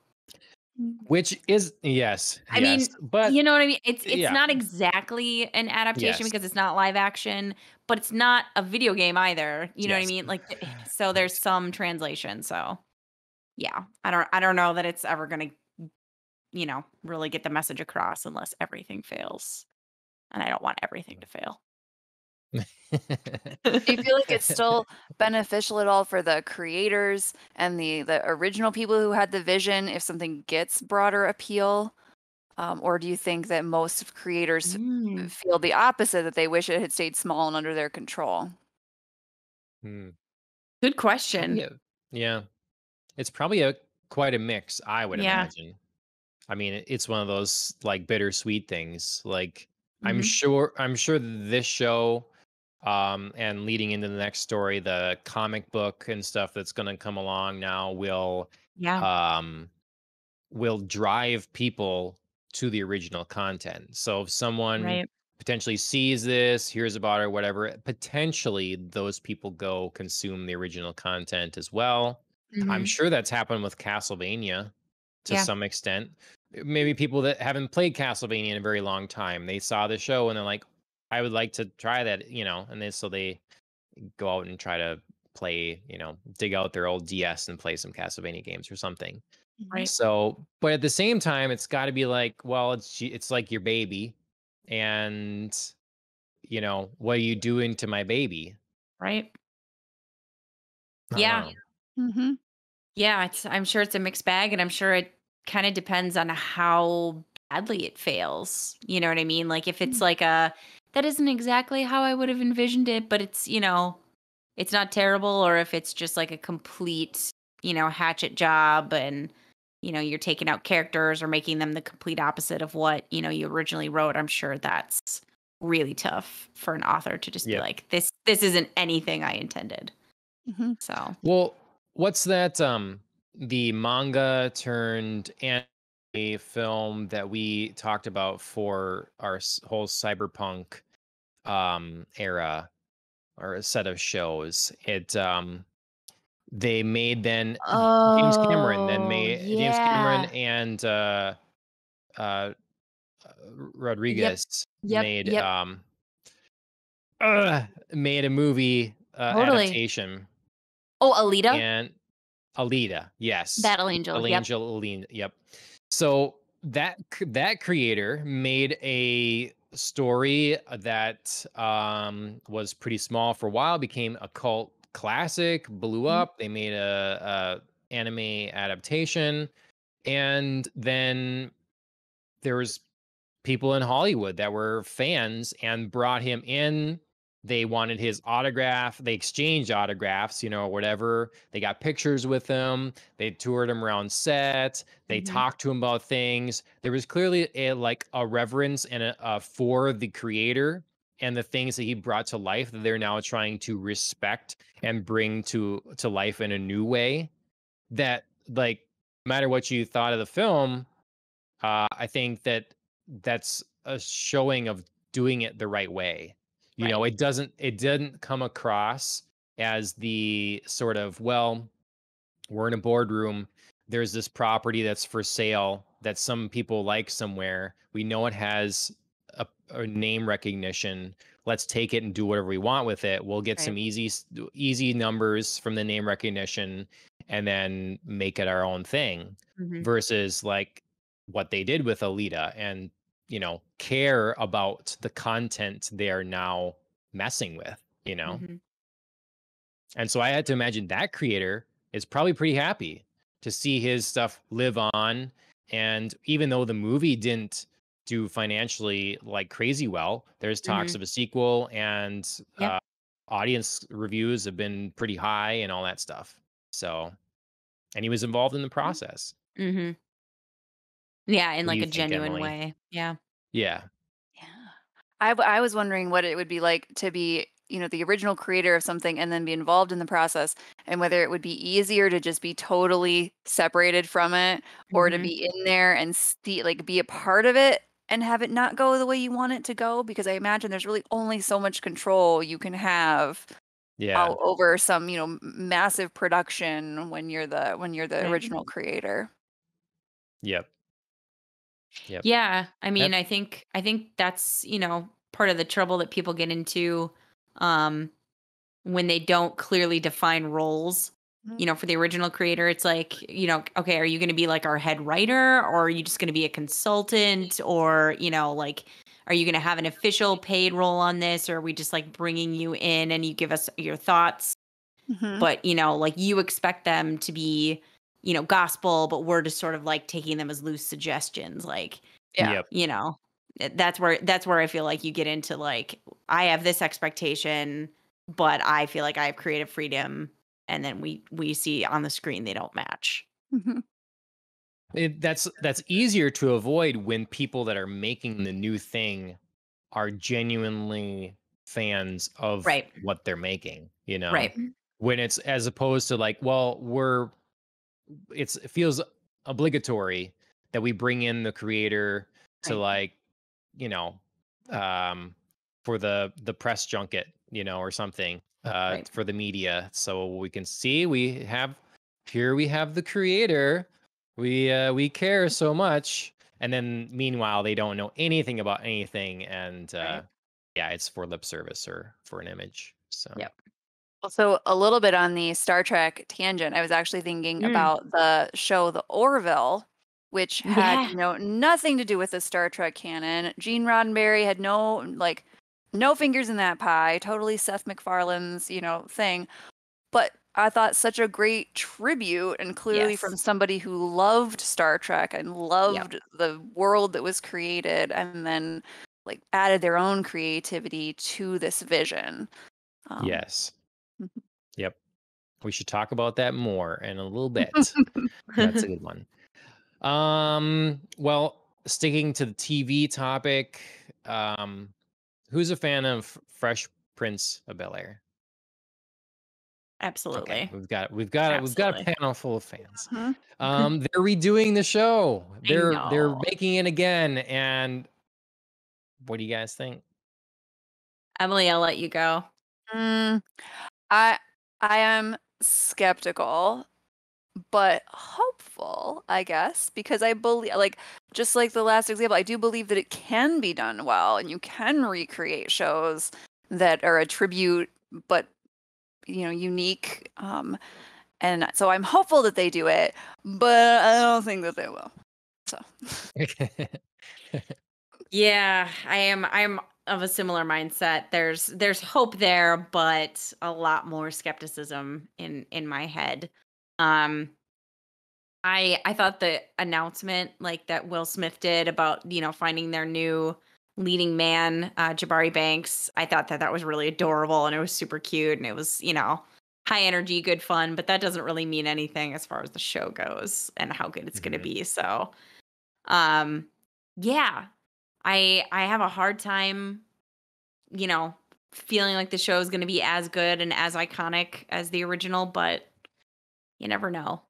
Which is yes, I yes, mean, but you know what I mean? It's yeah, not exactly an adaptation yes, because it's not live action, but it's not a video game either. You know what I yes. mean? Like, so there's Right. some translation. So yeah, I don't know that it's ever gonna, really get the message across unless everything fails. And I don't want everything to fail. Do you feel like it's still beneficial at all for the creators and the original people who had the vision if something gets broader appeal? Or do you think that most creators Mm, feel the opposite, that they wish it had stayed small and under their control? Hmm. good Probably question. yeah. It's probably a quite a mix, I would Yeah. imagine. I mean, it's one of those like bittersweet things. Like Mhm. I'm sure this show, and leading into the next story, the comic book and stuff that's going to come along now Yeah. um will drive people to the original content. So if someone Right. potentially sees this, hears about it, or whatever, potentially those people go consume the original content as well. I'm Mhm. sure that's happened with Castlevania to Yeah. some extent. Maybe people that haven't played Castlevania in a very long time, they saw the show and they're like, I would like to try that, and they go out and try to play, dig out their old DS and play some Castlevania games or something. Mhm. Right. So, but at the same time, it's got to be like, well, it's like your baby, and what are you doing to my baby? Right. I don't Yeah. know. Mhm. Yeah, I'm sure it's a mixed bag, and I'm sure it kind of depends on how badly it fails. You know what I mean? Like, if it's Mm. like a that isn't exactly how I would have envisioned it, but it's not terrible, or if it's just like a complete, hatchet job, and you're taking out characters or making them the complete opposite of what, you originally wrote. I'm sure that's really tough for an author to just be Yep. like, this isn't anything I intended. Mhm. So, Well, what's that? The manga turned anime film that we talked about for our whole cyberpunk era, or a set of shows. They made then oh, James Cameron yeah. and uh, Yep. Rodriguez Yep. Yep. made a movie Totally. adaptation, Oh, Alita? and Alita, yes, Battle Angel. Battle Yep. Angel Alita, yep. So that creator made a story that was pretty small for a while, became a cult classic, blew Mhm. up. They made a anime adaptation, and then there was people in Hollywood that were fans and brought him in, they wanted his autograph. They exchanged autographs, or whatever. They got pictures with him. They toured him around set. They Mhm. talked to him about things. There was clearly a reverence and for the creator and the things that he brought to life that they're now trying to respect and bring to life in a new way. That, like, no matter what you thought of the film, I think that's a showing of doing it the right way. Right. It didn't come across as the sort of, well, we're in a boardroom. There's this property that's for sale that some people like somewhere. We know it has a name recognition. Let's take it and do whatever we want with it. We'll get Right. some easy numbers from the name recognition and then make it our own thing. Mhm. Versus like what they did with Alita and care about the content they are now messing with. Mhm. And so I had to imagine that creator is probably pretty happy to see his stuff live on. And even though the movie didn't do financially like crazy well, there's talks Mhm. of a sequel, and Yep. audience reviews have been pretty high and all that stuff. So, and he was involved in the process. Mhm. Yeah, in What do like you a think, genuine Emily? way. Yeah. Yeah. Yeah. I was wondering what it would be like to be, the original creator of something and then be involved in the process, and whether it would be easier to just be totally separated from it, or to Mhm. be in there and like be a part of it and have it not go the way you want it to go, because I imagine there's really only so much control you can have Yeah. over some, massive production when you're the Right. original creator. Yep. Yep. Yeah, I mean, Yep. I think that's, part of the trouble that people get into um when they don't clearly define roles. Mhm. For the original creator, it's like, okay, are you going to be like our head writer, or are you just going to be a consultant, or, like, are you going to have an official paid role on this, or are we just like bringing you in and you give us your thoughts? Mhm. But, like, you expect them to be, gospel, but we're just sort of like taking them as loose suggestions. Like, Yeah. Yep. that's where I feel like you get into like, I have this expectation, but I feel like I have creative freedom, and then we see on the screen they don't match. Mhm. That's easier to avoid when people that are making the new thing are genuinely fans of Right. what they're making. Right. When it's as opposed to like, well, it feels obligatory that we bring in the creator to Right. like, you know, um, for the press junket, or something, Right. for the media, so we can see we have the creator. We care so much, and then meanwhile they don't know anything about anything, and Right. yeah, it's for lip service or for an image. So Yep. Also, a little bit on the Star Trek tangent, I was actually thinking Mm. about the show The Orville, which had, Yeah. nothing to do with the Star Trek canon. Gene Roddenberry had no fingers in that pie, totally Seth MacFarlane's, thing. But I thought such a great tribute, and clearly from Yes. somebody who loved Star Trek and Yep. loved the world that was created, and then like added their own creativity to this vision. Um, yes, yep, we should talk about that more in a little bit. That's a good one. Well, sticking to the TV topic, who's a fan of Fresh Prince of Bel-Air? Okay, Absolutely. we've got a Absolutely. panel full of fans. Mhm. They're redoing the show. I They're know. making it again, and what do you guys think? Emily, I'll let you go. Mm, I I am skeptical, but hopeful, I guess, because I believe, like, just like the last example, I do believe that it can be done well, and you can recreate shows that are a tribute, but unique. And so I'm hopeful that they do it, but I don't think that they will. So, Yeah, I'm of a similar mindset. There's hope there, but a lot more skepticism in my head. Um I thought the announcement like that Will Smith did about, finding their new leading man, Jabari Banks. I thought that was really adorable and it was super cute and it was, high energy, good fun, but that doesn't really mean anything as far as the show goes and how good it's going to Mhm. be. So, um, yeah, I have a hard time, you know, feeling like the show is going to be as good and as iconic as the original, but you never know.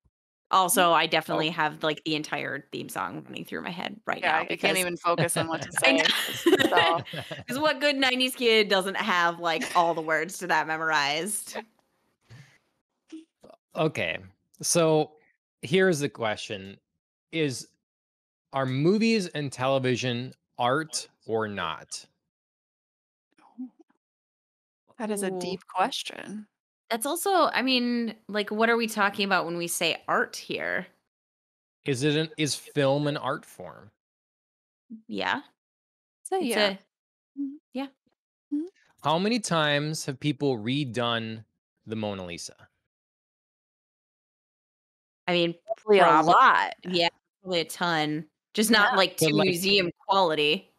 Also, I definitely Oh, have like the entire theme song running through my head right Yeah, now I can't because even focus on what to I say. It's know. all Because what good 90s kid doesn't have like all the words to that memorized? okay. So here's the question: Is are movies and television art or not? that is a Ooh. deep question. That's also, I mean, like, what are we talking about when we say art here? Is film an art form? Yeah, So it's yeah. a, Mhm, yeah. mhm. How many times have people redone the Mona Lisa? I mean, Probably a probably, lot. yeah, probably a ton. Just Yeah. not like But to like, museum quality.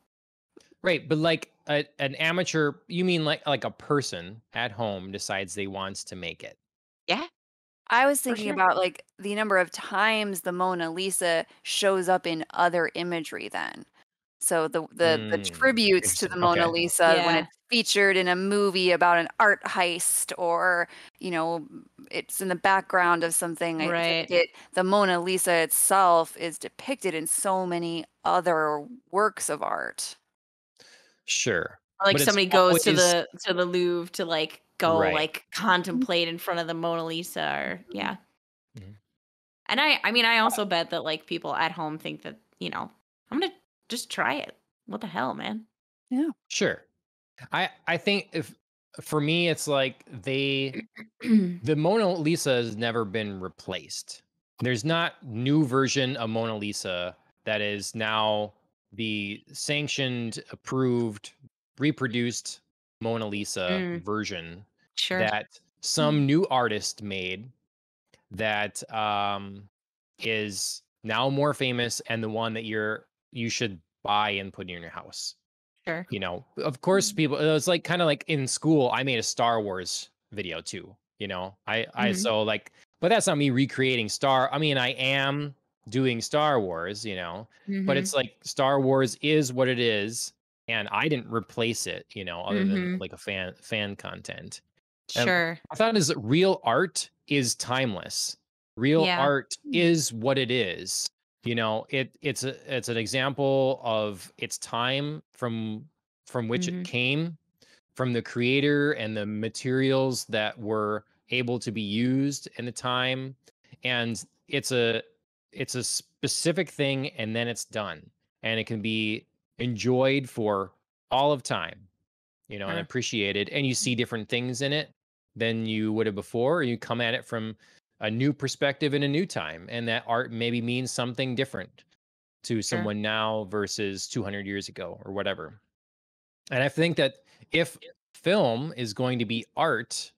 right, but like an amateur, you mean like a person at home decides they wants to make it. Yeah, I was for thinking sure. about like the number of times the Mona Lisa shows up in other imagery then. So the tributes to Interesting. the Mona Okay. Lisa when Yeah, it's featured in a movie about an art heist or, it's in the background of something. I feel like right. the Mona Lisa itself is depicted in so many other works of art. Sure. Or like But it's somebody goes to always the Louvre to like go right. like contemplate in front of the Mona Lisa or Mhm. yeah. Mhm. And I mean I also bet that like people at home think that, I'm gonna just try it. What the hell, man? Yeah. Sure. I think if for me it's like the Mona Lisa has never been replaced. There's not new version of Mona Lisa that is now the sanctioned, approved, reproduced Mona Lisa Mm, version sure. that Mm. some new artist made that is now more famous and the one that you should buy and put in your house. Sure. Of course, Mm. people. It's like kind of like in school. I made a Star Wars video too. I Mhm. so like, but that's not me recreating Star. I mean, I am doing Star Wars. But Mhm. it's like Star Wars is what it is, and I didn't replace it. Other than Mhm. like a fan content. Sure. I thought is real art is timeless. Real Yeah. art Mm. is what it is. It's an example of its time from which it Mhm. came, from the creator and the materials that were able to be used in the time. And it's a specific thing and then it's done. And it can be enjoyed for all of time, and Sure. appreciated. And you see different things in it than you would have before. Or you come at it from a new perspective in a new time. And that art maybe means something different to Sure. someone now versus 200 years ago or whatever. And I think that if film is going to be art,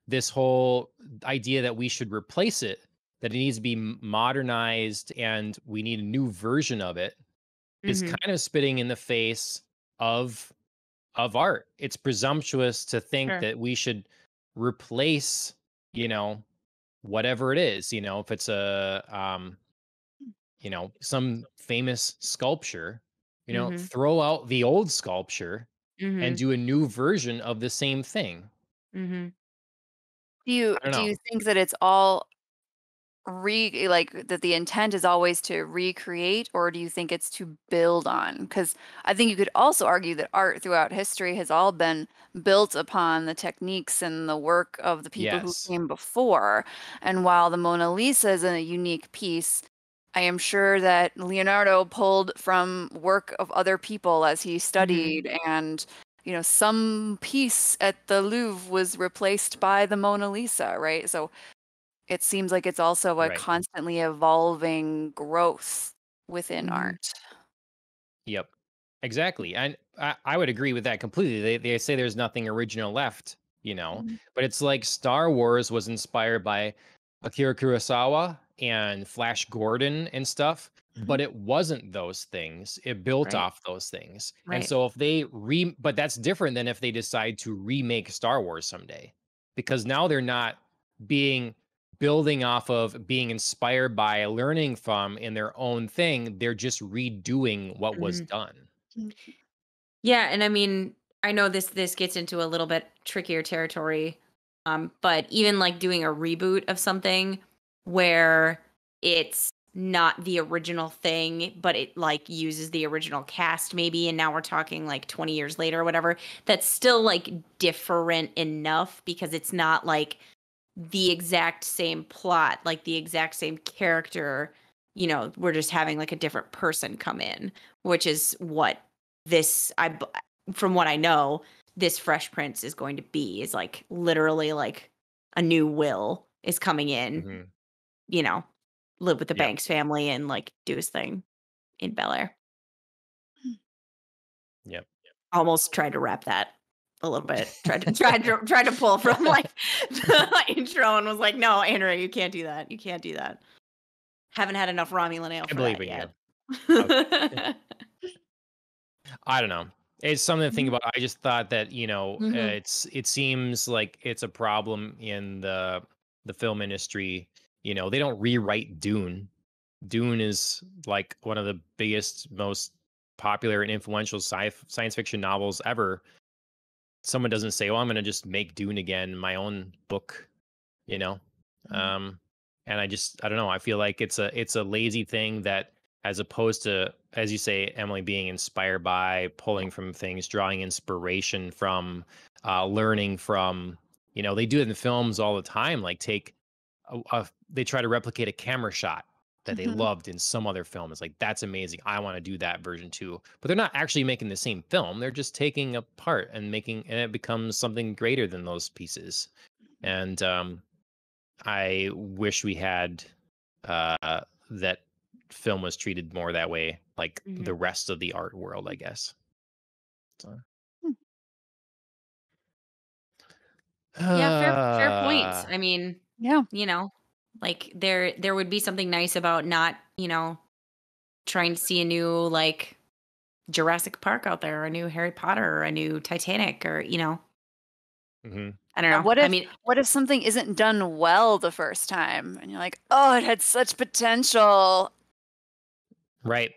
this whole idea that we should replace it, that it needs to be modernized and we need a new version of it, is Mhm. kind of spitting in the face of art. It's presumptuous to think Sure. that we should replace, you know, whatever it is, if it's some famous sculpture, Mhm. throw out the old sculpture and Mhm. do a new version of the same thing. Mhm. Do you I don't do know. you think that it's all like that the intent is always to recreate, or do you think it's to build on? Because I think you could also argue that art throughout history has all been built upon the techniques and the work of the people who Yes. came before. And while the Mona Lisa is a unique piece, I am sure that Leonardo pulled from work of other people as he Mhm. studied, and some piece at the Louvre was replaced by the Mona Lisa, right? So it seems like it's also a Right. constantly evolving growth within Mhm. art. Yep. Exactly. And I would agree with that completely. They say there's nothing original left, Mhm. but it's like Star Wars was inspired by Akira Kurosawa and Flash Gordon and stuff. but it wasn't those things. It built Right. off those things. And Right. so if they but that's different than if they decide to remake Star Wars someday, because now they're not building off of, being inspired by, learning from in their own thing. They're just redoing what was Mhm. done. Yeah, and I mean, I know this gets into a little bit trickier territory, but even like doing a reboot of something where it's not the original thing, but it like uses the original cast maybe, and now we're talking like 20 years later or whatever. That's still like different enough because it's not like the exact same plot, like the exact same character. We're just having like a different person come in, which is what this from what I know, this Fresh Prince is going to be, is like literally like a new Will is coming in, Mhm. you know, live with the Yep. Banks family and like do his thing in Bel Air. Yep. Almost tried to wrap that a little bit. Tried to pull from like the intro and was like, no, Andrea, you can't do that. You can't do that. Haven't had enough Romulan ale I for believe that in you. yet. I don't know. It's something to think Mhm. about. I just thought that, Mhm. it seems like it's a problem in the film industry. They don't rewrite Dune. Dune is like one of the biggest, most popular and influential science fiction novels ever. Someone doesn't say, "Oh, I'm going to just make Dune again, my own book," you know. Mm. Um, and I don't know. I feel like it's a lazy thing, that, as opposed to, as you say, Emily, being inspired by, pulling from things, drawing inspiration from, learning from. They do it in films all the time. Like, they try to replicate a camera shot that they Mhm. loved in some other film. It's like, that's amazing. I want to do that version too. But they're not actually making the same film. They're just taking a part and and it becomes something greater than those pieces. And I wish we had, that film was treated more that way, like the Mhm. rest of the art world, I guess. So, Hmm. Yeah, fair point. uh, I mean, Yeah. you know, like there would be something nice about not, trying to see a new like Jurassic Park out there, or a new Harry Potter, or a new Titanic, or mhm. I don't Yeah, know. I mean, what if something isn't done well the first time and you're like, "Oh, it had such potential." Right.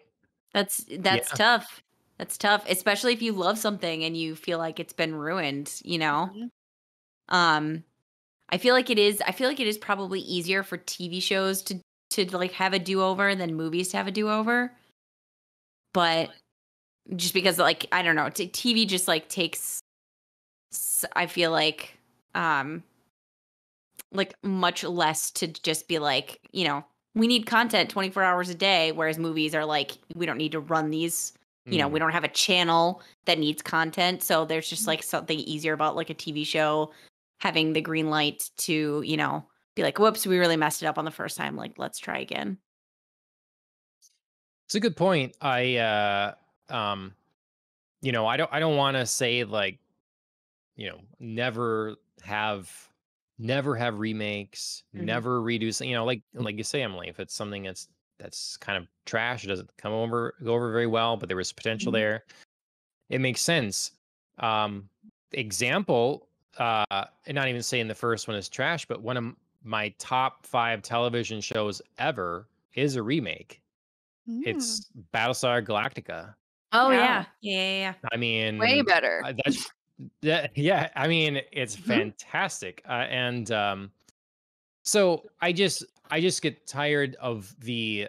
that's Yeah. tough. That's tough, especially if you love something and you feel like it's been ruined. Mhm. Um I feel like it is probably easier for TV shows to like have a do-over than movies to have a do-over. But just because like I don't know, TV just like takes I feel like much less to just be like, we need content 24 hours a day, whereas movies are like we don't need to run these, we Mm. don't have a channel that needs content. So there's just like something easier about like a TV show having the green light to, be like, whoops, we really messed it up on the first time. Like, let's try again. It's a good point. Um, I don't want to say, like, never have remakes, Hmm. never redo, like you say, Emily, if it's something that's kind of trash, it doesn't go over very well, but there was potential Mhm. there, it makes sense. Example, and not even saying the first one is trash, but one of my top 5 television shows ever is a remake. Mm. It's Battlestar Galactica. Oh yeah. Yeah. Yeah. I Way mean, better. that's yeah, I mean, it's Hmm. fantastic. And so I just get tired of the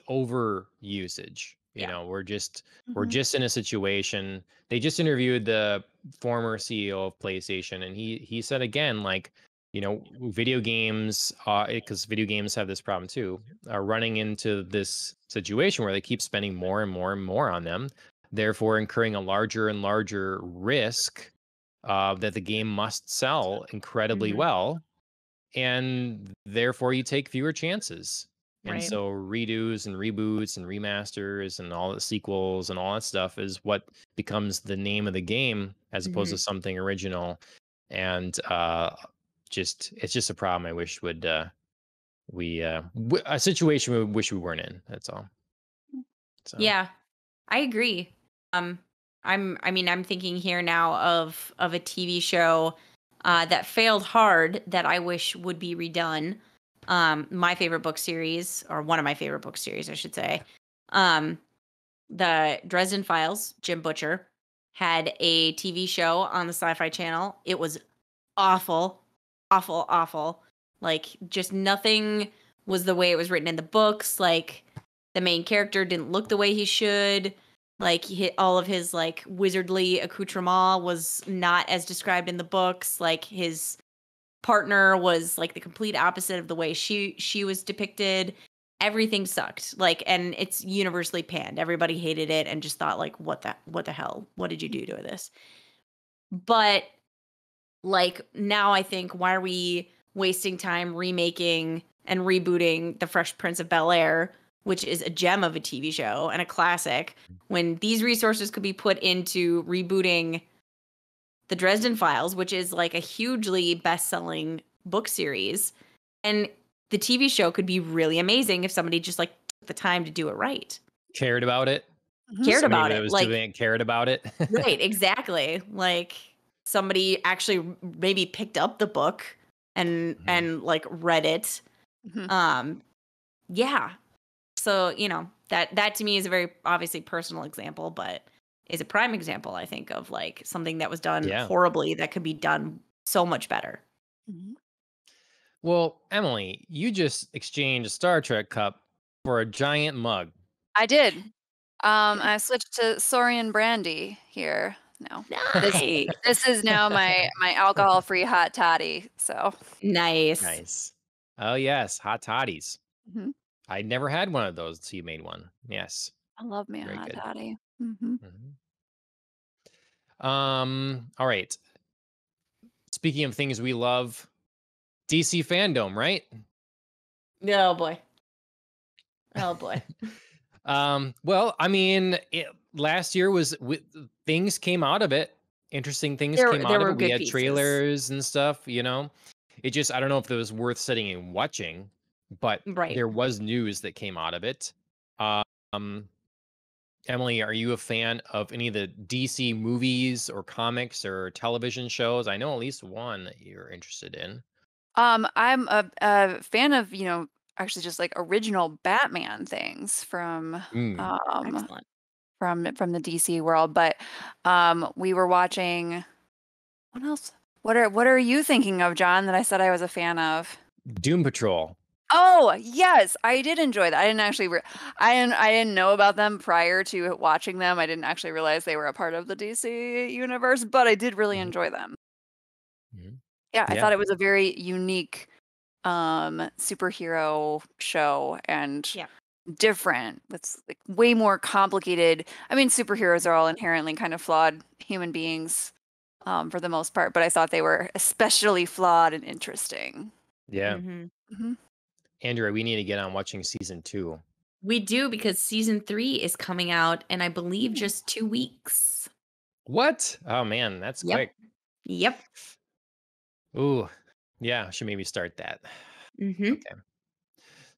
over usage. Yeah. We're Mhm. just in a situation. They just interviewed the former CEO of PlayStation, and he said again, like, video games, because video games have this problem too, are running into this situation where they keep spending more and more and more on them, therefore incurring a larger and larger risk, that the game must sell incredibly Hmm. well, and therefore you take fewer chances. And Right. so redos and reboots and remasters and all the sequels and all that stuff is what becomes the name of the game, as opposed Hmm. to something original. And it's just a problem I wish a situation we wish we weren't in. That's all. So Yeah, I agree. I'm thinking here now of a TV show that failed hard that I wish would be redone. My favorite book series, or one of my favorite book series, I should say. The Dresden Files, Jim Butcher, had a TV show on the Sci-Fi Channel. It was awful, awful, awful. Like, just nothing was the way it was written in the books. Like, the main character didn't look the way he should. Like, all of his, like, wizardly accoutrement was not as described in the books. Like, his partner was, like, the complete opposite of the way she was depicted. Everything sucked. Like, and it's universally panned. Everybody hated it and just thought, like, what the hell? What did you do to this? But like, now I think, why are we wasting time remaking and rebooting The Fresh Prince of Bel-Air, which is a gem of a TV show and a classic, when these resources could be put into rebooting The Dresden Files, which is like a hugely best-selling book series, and the TV show could be really amazing if somebody just like took the time to do it right. cared about it. Cared Somebody about that it. was Like, doing it cared about it. right, exactly. Like, somebody actually maybe picked up the book and like read it. Mhm. Yeah. So, you know, that to me is a very obviously personal example, but is a prime example, I think, of like something that was done Yeah. horribly that could be done so much better. Mhm. Well, Emily, you just exchanged a Star Trek cup for a giant mug. I did. I switched to Saurian brandy here. No, this Nice. this is now my alcohol-free hot toddy. So, Nice. Nice. Oh yes, hot toddies. mhm. I never had one of those until you made one. Yes, I love me a very hot good. toddy. All right. Speaking of things we love, DC fandom, right? Oh boy. Oh boy. Well, I mean, last year was things came out of it. Interesting things There came there out of were it. We good had pieces. trailers and stuff, you know. It just I don't know if it was worth sitting and watching, but Right. there was news that came out of it. Um Emily, are you a fan of any of the DC movies or comics or television shows? I know at least one that you're interested in. I'm a fan of, actually just like original Batman things Mm. Excellent. from the DC world, but we were watching what else? What are you thinking of, John, that I said I was a fan of? Doom Patrol. Oh, yes, I did enjoy that. I didn't actually I didn't know about them prior to watching them. I didn't actually realize they were a part of the DC universe, but I did really Mhm, enjoy them. mhm. Yeah, I Yeah. thought it was a very unique superhero show and Yeah. different. It's like way more complicated. I mean, superheroes are all inherently kind of flawed human beings for the most part, but I thought they were especially flawed and interesting. Yeah. Mm-hmm. Hmm. Andrew, we need to get on watching season 2. We do, because season 3 is coming out in, I believe, just 2 weeks. What? Oh man, that's Yep. quick. Yep. Ooh. Yeah, should maybe start that. Mm-hmm. Okay.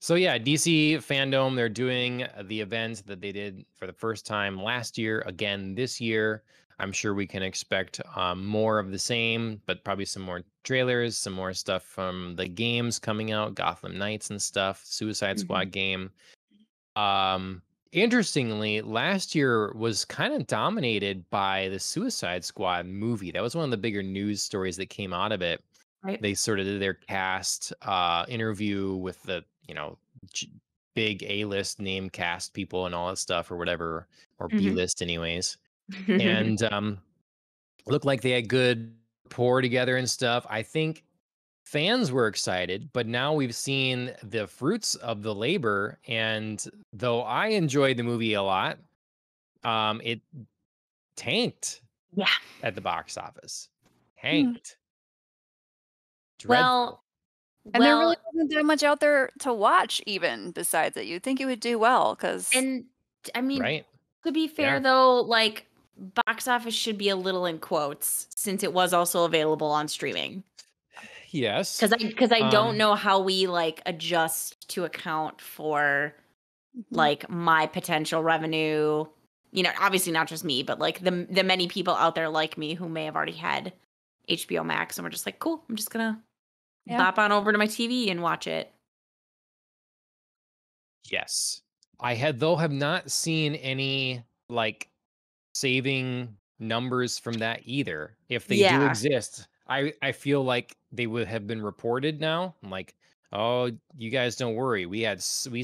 So yeah, DC fandom, they're doing the event that they did for the first time last year again this year. I'm sure we can expect more of the same, but probably some more trailers, some more stuff from the games coming out, Gotham Knights and stuff, Suicide Mm-hmm. Squad game. Interestingly, last year was kind of dominated by the Suicide Squad movie. That was one of the bigger news stories that came out of it. Right. They sort of did their cast interview with the, j- big A-list name cast people and all that stuff or whatever, or Mm-hmm. B-list anyways. And looked like they had good rapport together and stuff. I think fans were excited, but now we've seen the fruits of the labor. And though I enjoyed the movie a lot, it tanked Yeah. at the box office. Hmm. Tanked. Dreadful. Well, And there really well, wasn't that much out there to watch even besides it. You'd think it would do well because and I mean, Right? to be fair Yeah. though, like, box office should be a little in quotes, since it was also available on streaming. Yes. Because I don't Um, know how we like adjust to account for Mhm. like my potential revenue. You know, obviously not just me, but like the many people out there like me who may have already had HBO Max and we're just like, cool, I'm just gonna Yeah. bop on over to my TV and watch it. yes. I have not seen any like saving numbers from that either. If they do Yeah. exist, I feel like they would have been reported now. I'm like, oh, you guys don't worry. We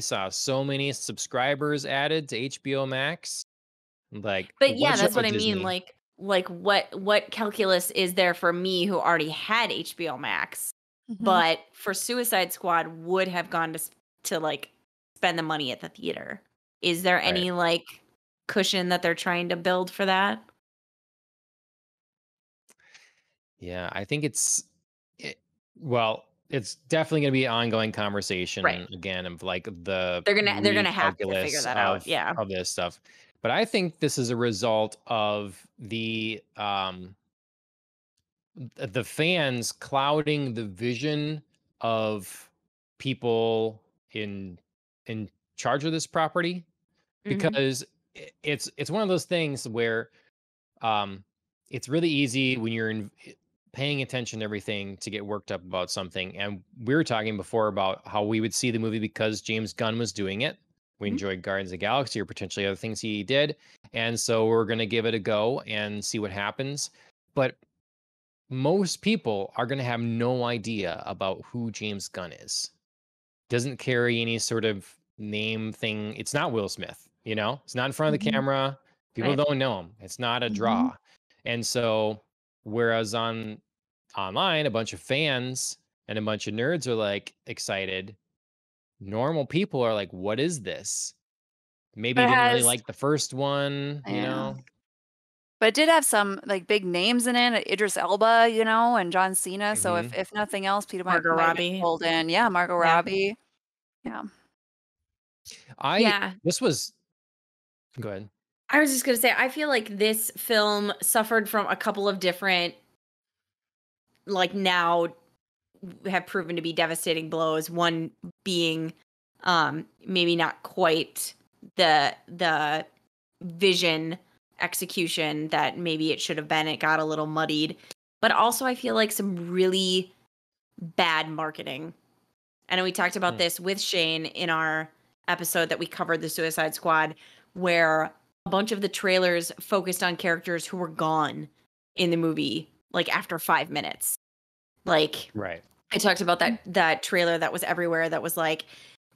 saw so many subscribers added to HBO Max. Like, But yeah, watch that's out, what I mean. Disney. Like what calculus is there for me who already had HBO Max, Mhm. but for Suicide Squad would have gone to like spend the money at the theater? Is there Right. any like cushion that they're trying to build for that? Yeah, I think it, well, it's definitely going to be an ongoing Right. conversation again of like the They're gonna have to figure recalculus that out. Yeah. of this stuff. But I think this is a result of the fans clouding the vision of people in charge of this property Mhm. because it's one of those things where um, it's really easy when you're paying attention to everything to get worked up about something. And we were talking before about how we would see the movie because James Gunn was doing it. We Mhm. enjoyed Guardians of the Galaxy or potentially other things he did. And so we're going to give it a go and see what happens. But most people are going to have no idea about who James Gunn is. Doesn't carry any sort of name thing. It's not Will Smith, you know? It's not in front of the Mhm. camera. People Right. don't know him. It's not a Mhm. draw. And so whereas online a bunch of fans and a bunch of nerds are like excited, normal people are like what is this? Maybe But it didn't really has like the first one, you yeah. know? But it did have some, like, big names in it, Idris Elba, and John Cena, so if Mhm. if nothing else, people might Margot might get Robbie. pulled in. Yeah, Margot Yeah. Robbie. Yeah. I Yeah. this was go ahead. I was just gonna say, I feel like this film suffered from a couple of different, like now have proven to be devastating blows. One being, maybe not quite the vision execution that maybe it should have been. It got a little muddied, but also I feel like some really bad marketing. I know we talked about Hmm. this with Shane in our episode that we covered the Suicide Squad, where a bunch of the trailers focused on characters who were gone in the movie, like after 5 minutes. Like Right. I talked about that trailer that was everywhere that was like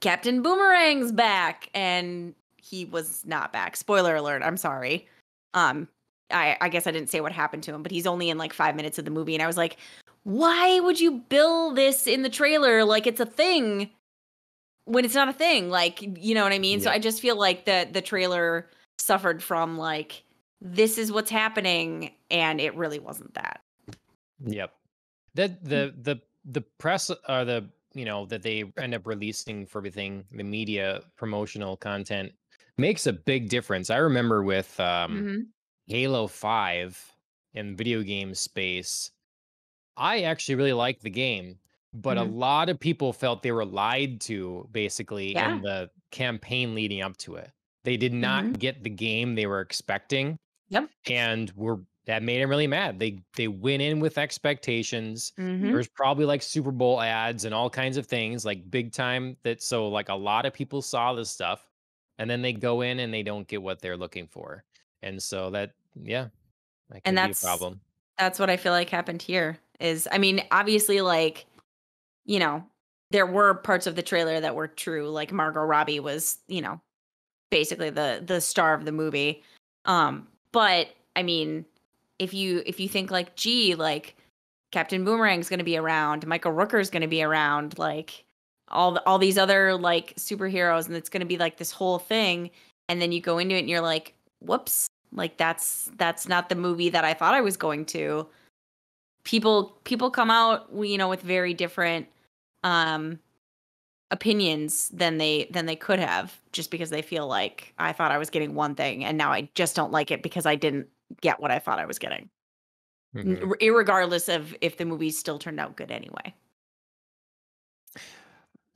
Captain Boomerang's back, and he was not back. Spoiler alert, I'm sorry. Um I guess I didn't say what happened to him, but he's only in like 5 minutes of the movie, and I was like, why would you bill this in the trailer like it's a thing when it's not a thing? Like, you know what I mean? So Yep. I just feel like the trailer suffered from like this is what's happening, and it really wasn't that. Yep. That the press or that they end up releasing for everything, the media promotional content makes a big difference. I remember with Mhm. Halo 5 in video game space, I actually really liked the game, but a Mhm. lot of people felt they were lied to basically in Yeah. the campaign leading up to it. They did not Mhm. get the game they were expecting Yep. and were that made him really mad. They went in with expectations. Mhm. There's probably like Super Bowl ads and all kinds of things like big time that so like a lot of people saw this stuff and then they go in and they don't get what they're looking for. And so that yeah, that And could be a problem. that's what I feel like happened here is, I mean, obviously, like, you know, there were parts of the trailer that were true. Like Margot Robbie was, basically the star of the movie. But I mean, if you think like, gee, like Captain Boomerang's going to be around, Michael Rooker's going to be around, like all these other like superheroes, and it's going to be like this whole thing, and then you go into it and you're like, whoops, like that's not the movie that I thought I was going to. People come out, with very different um opinions than they could have, just because they feel like I thought I was getting one thing and now I just don't like it because I didn't get what I thought I was getting. Mhm. Irregardless of if the movie still turned out good anyway.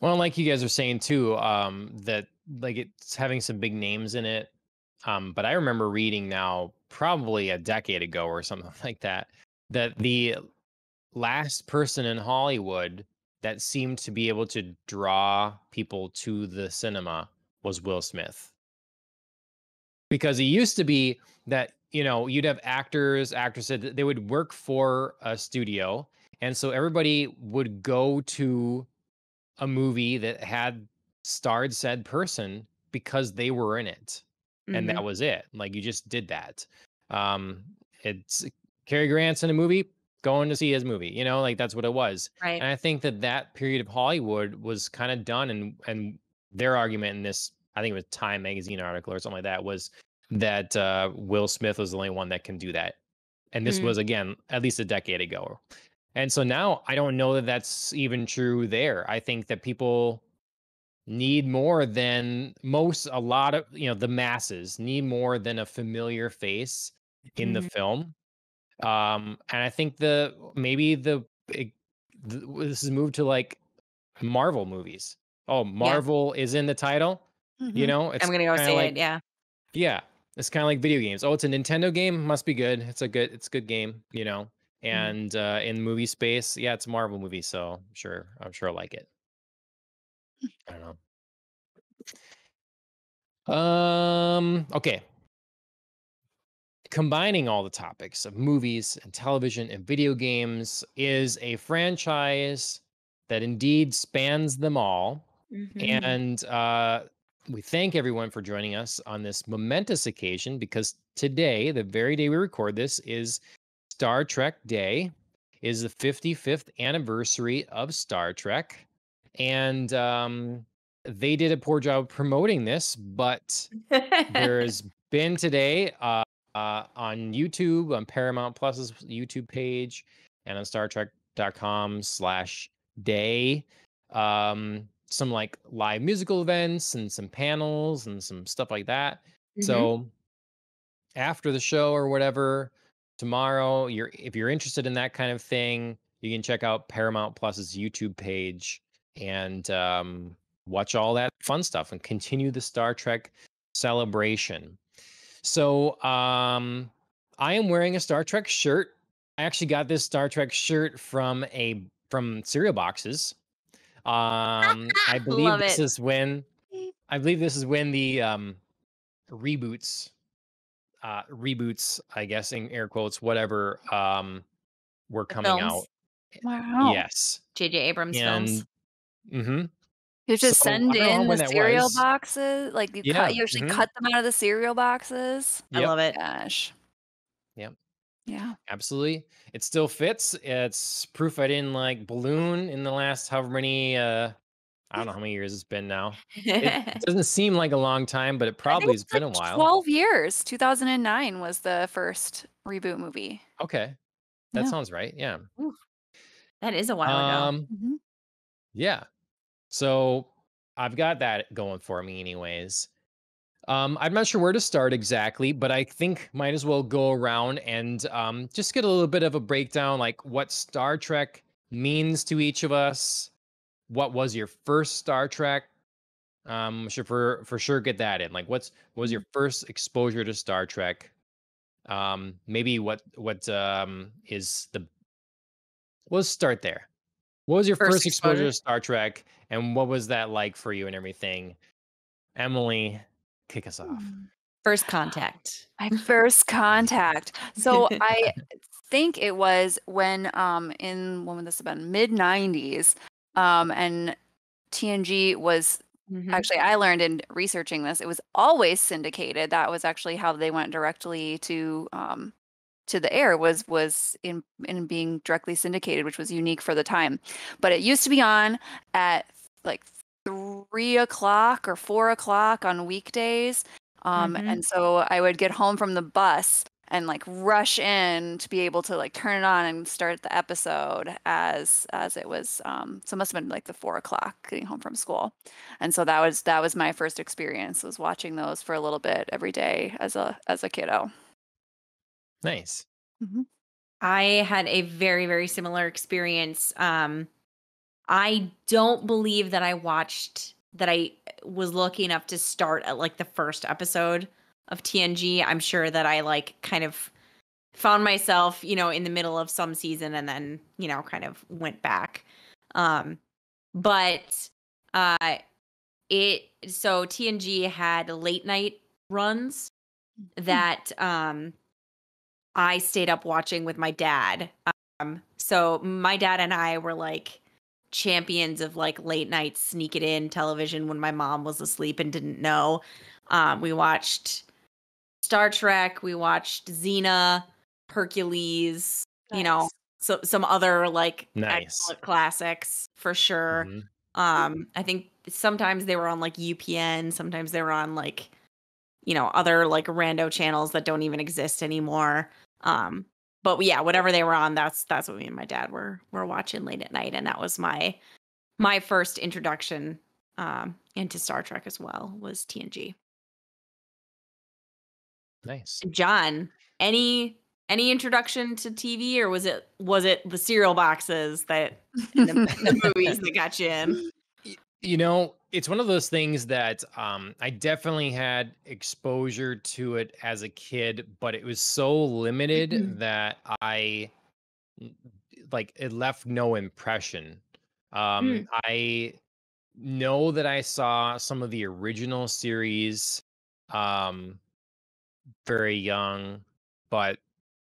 Well, like you guys are saying too, that like it's having some big names in it. But I remember reading now, probably a decade ago or something like that, that the last person in Hollywood that seemed to be able to draw people to the cinema was Will Smith. Because it used to be that, you'd have actors, actresses, they would work for a studio. And so everybody would go to a movie that had starred said person because they were in it. And Hmm. that was it. Like you just did that. Um, it's Cary Grant's in a movie, going to see his movie, like that's what it was. Right. And I think that period of Hollywood was kind of done. And their argument in this, I think it was Time magazine article or something like that, was that Will Smith was the only one that can do that. And this Mm. was, again, at least a decade ago. And so now I don't know that that's even true there. I think that people need more than a lot of, the masses need more than a familiar face in the Mhm. film. And I think this has moved to like Marvel movies. Oh, Yeah, Marvel is in the title. Hmm. It's I'm gonna go kind of see it. like, Yeah. yeah, it's kind of like video games. Oh, it's a Nintendo game, must be good. It's a good game, Mhm. And in movie space, yeah, it's a Marvel movie, so I'm sure I like it. I don't know. Okay. Combining all the topics of movies and television and video games is a franchise that indeed spans them all. Mhm. And we thank everyone for joining us on this momentous occasion because today, the very day we record this, is Star Trek Day, is the 55th anniversary of Star Trek. And they did a poor job promoting this, but there's been today on YouTube, on Paramount Plus's YouTube page, and on StarTrek.com/day, some like live musical events and some panels and some stuff like that. Mhm. So after the show or whatever, tomorrow, if you're interested in that kind of thing, you can check out Paramount Plus's YouTube page and watch all that fun stuff and continue the Star Trek celebration. So, I am wearing a Star Trek shirt. I actually got this Star Trek shirt from cereal boxes. I believe Love this it. is when I believe this is when the reboots, I guess in air quotes, whatever, were The coming out. films, Wow. Yes, J.J. Abrams films. and mm-hmm. You So just send I don't know in when the that cereal was. boxes, like Yeah. you actually Mm-hmm. cut them out of the cereal boxes. I Yep. love it. Gosh. Yep. Yeah. Absolutely. It still fits. It's proof I didn't like balloon in the last however many I don't know how many years it's been now. It doesn't seem like a long time, but it I think probably has it's been like a while. 12 years. 2009 was the first reboot movie. Okay. That Yeah. sounds right. Yeah. Ooh, that is a while ago. Um Mhm. yeah. So I've got that going for me anyways. I'm not sure where to start exactly, but I think might as well go around and just get a little bit of a breakdown, like what Star Trek means to each of us. What was your first Star Trek? Should for sure get that in. Like, what was your Mhm. first exposure to Star Trek? Maybe what is the let's start there. What was your First first exposure exposure. to Star Trek, and what was that like for you and everything? Emily, kick us off. Hmm. First contact. My first contact. So I think it was when would this have been? Mid 90s. And TNG was Mhm. actually, I learned in researching this, it was always syndicated. That was actually how they went directly to the air, was in being directly syndicated, which was unique for the time. But it used to be on at like 3 o'clock or 4 o'clock on weekdays. Mhm. And so I would get home from the bus and like rush in to be able to like turn it on and start the episode as it was. So it must have been like the 4 o'clock getting home from school. And so that was my first experience, was watching those for a little bit every day as a kiddo. Nice. Mhm. I had a very, very similar experience. I don't believe that I was lucky enough to start at like the first episode of TNG. I'm sure that I like kind of found myself, in the middle of some season and then, kind of went back. Um, but uh so TNG had late night runs that I stayed up watching with my dad. So my dad and I were like champions of like late night sneak it in television when my mom was asleep and didn't know. We watched Star Trek, we watched Xena, Hercules, Nice. so some other like Nice. excellent classics for sure. Mhm. I think sometimes they were on like UPN, sometimes they were on like other like rando channels that don't even exist anymore. But yeah, whatever they were on, that's what me and my dad were watching late at night, and that was my first introduction into Star Trek as well, was TNG. Nice. John, any introduction to TV, or was it the cereal boxes that in the movies that got you in? It's one of those things that I definitely had exposure to it as a kid, but it was so limited that like it left no impression. Mm, I know that I saw some of the original series um very young, but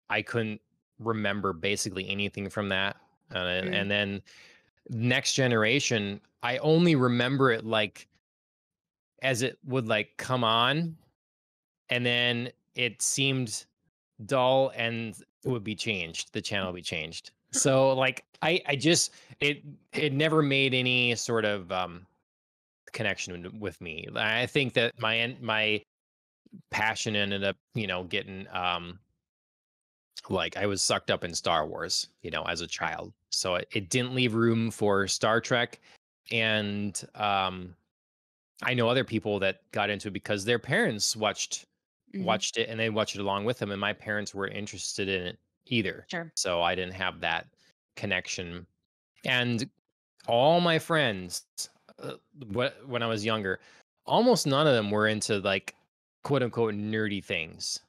I couldn't remember basically anything from that. mm, And then Next Generation, I only remember it like as it would like come on, and then it seemed dull and it would be changed. The channel would be changed. So like I just it never made any sort of connection with me. I think that my passion ended up, getting like I was sucked up in Star Wars, as a child. So it didn't leave room for Star Trek. And I know other people that got into it because their parents mhm, watched it and they watched it along with them, and my parents were interested in it either. sure. So I didn't have that connection. And all my friends, when I was younger, almost none of them were into like quote unquote nerdy things.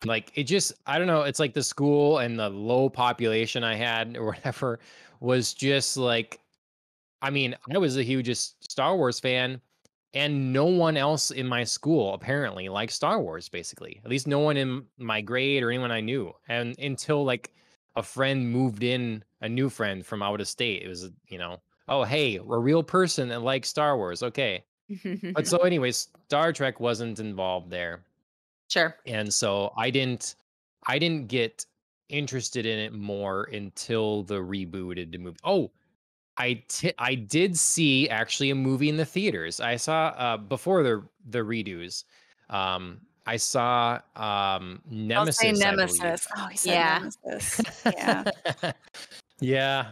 Like it just, I don't know. It's like the school and the low population I had or whatever was just like, I mean, I was a huge Star Wars fan, and no one else in my school apparently liked Star Wars, basically. At least no one in my grade or anyone I knew. And until like a friend moved in, a new friend from out of state, it was, oh, hey, a real person that likes Star Wars. Okay. But so, anyways, Star Trek wasn't involved there. Sure. And so I didn't get interested in it more until the rebooted movie. Oh, I did see actually a movie in the theaters. I saw before the redos. I saw Don't say Nemesis, I believe. Nemesis. Oh, he said Yeah. Nemesis. Yeah. Yeah.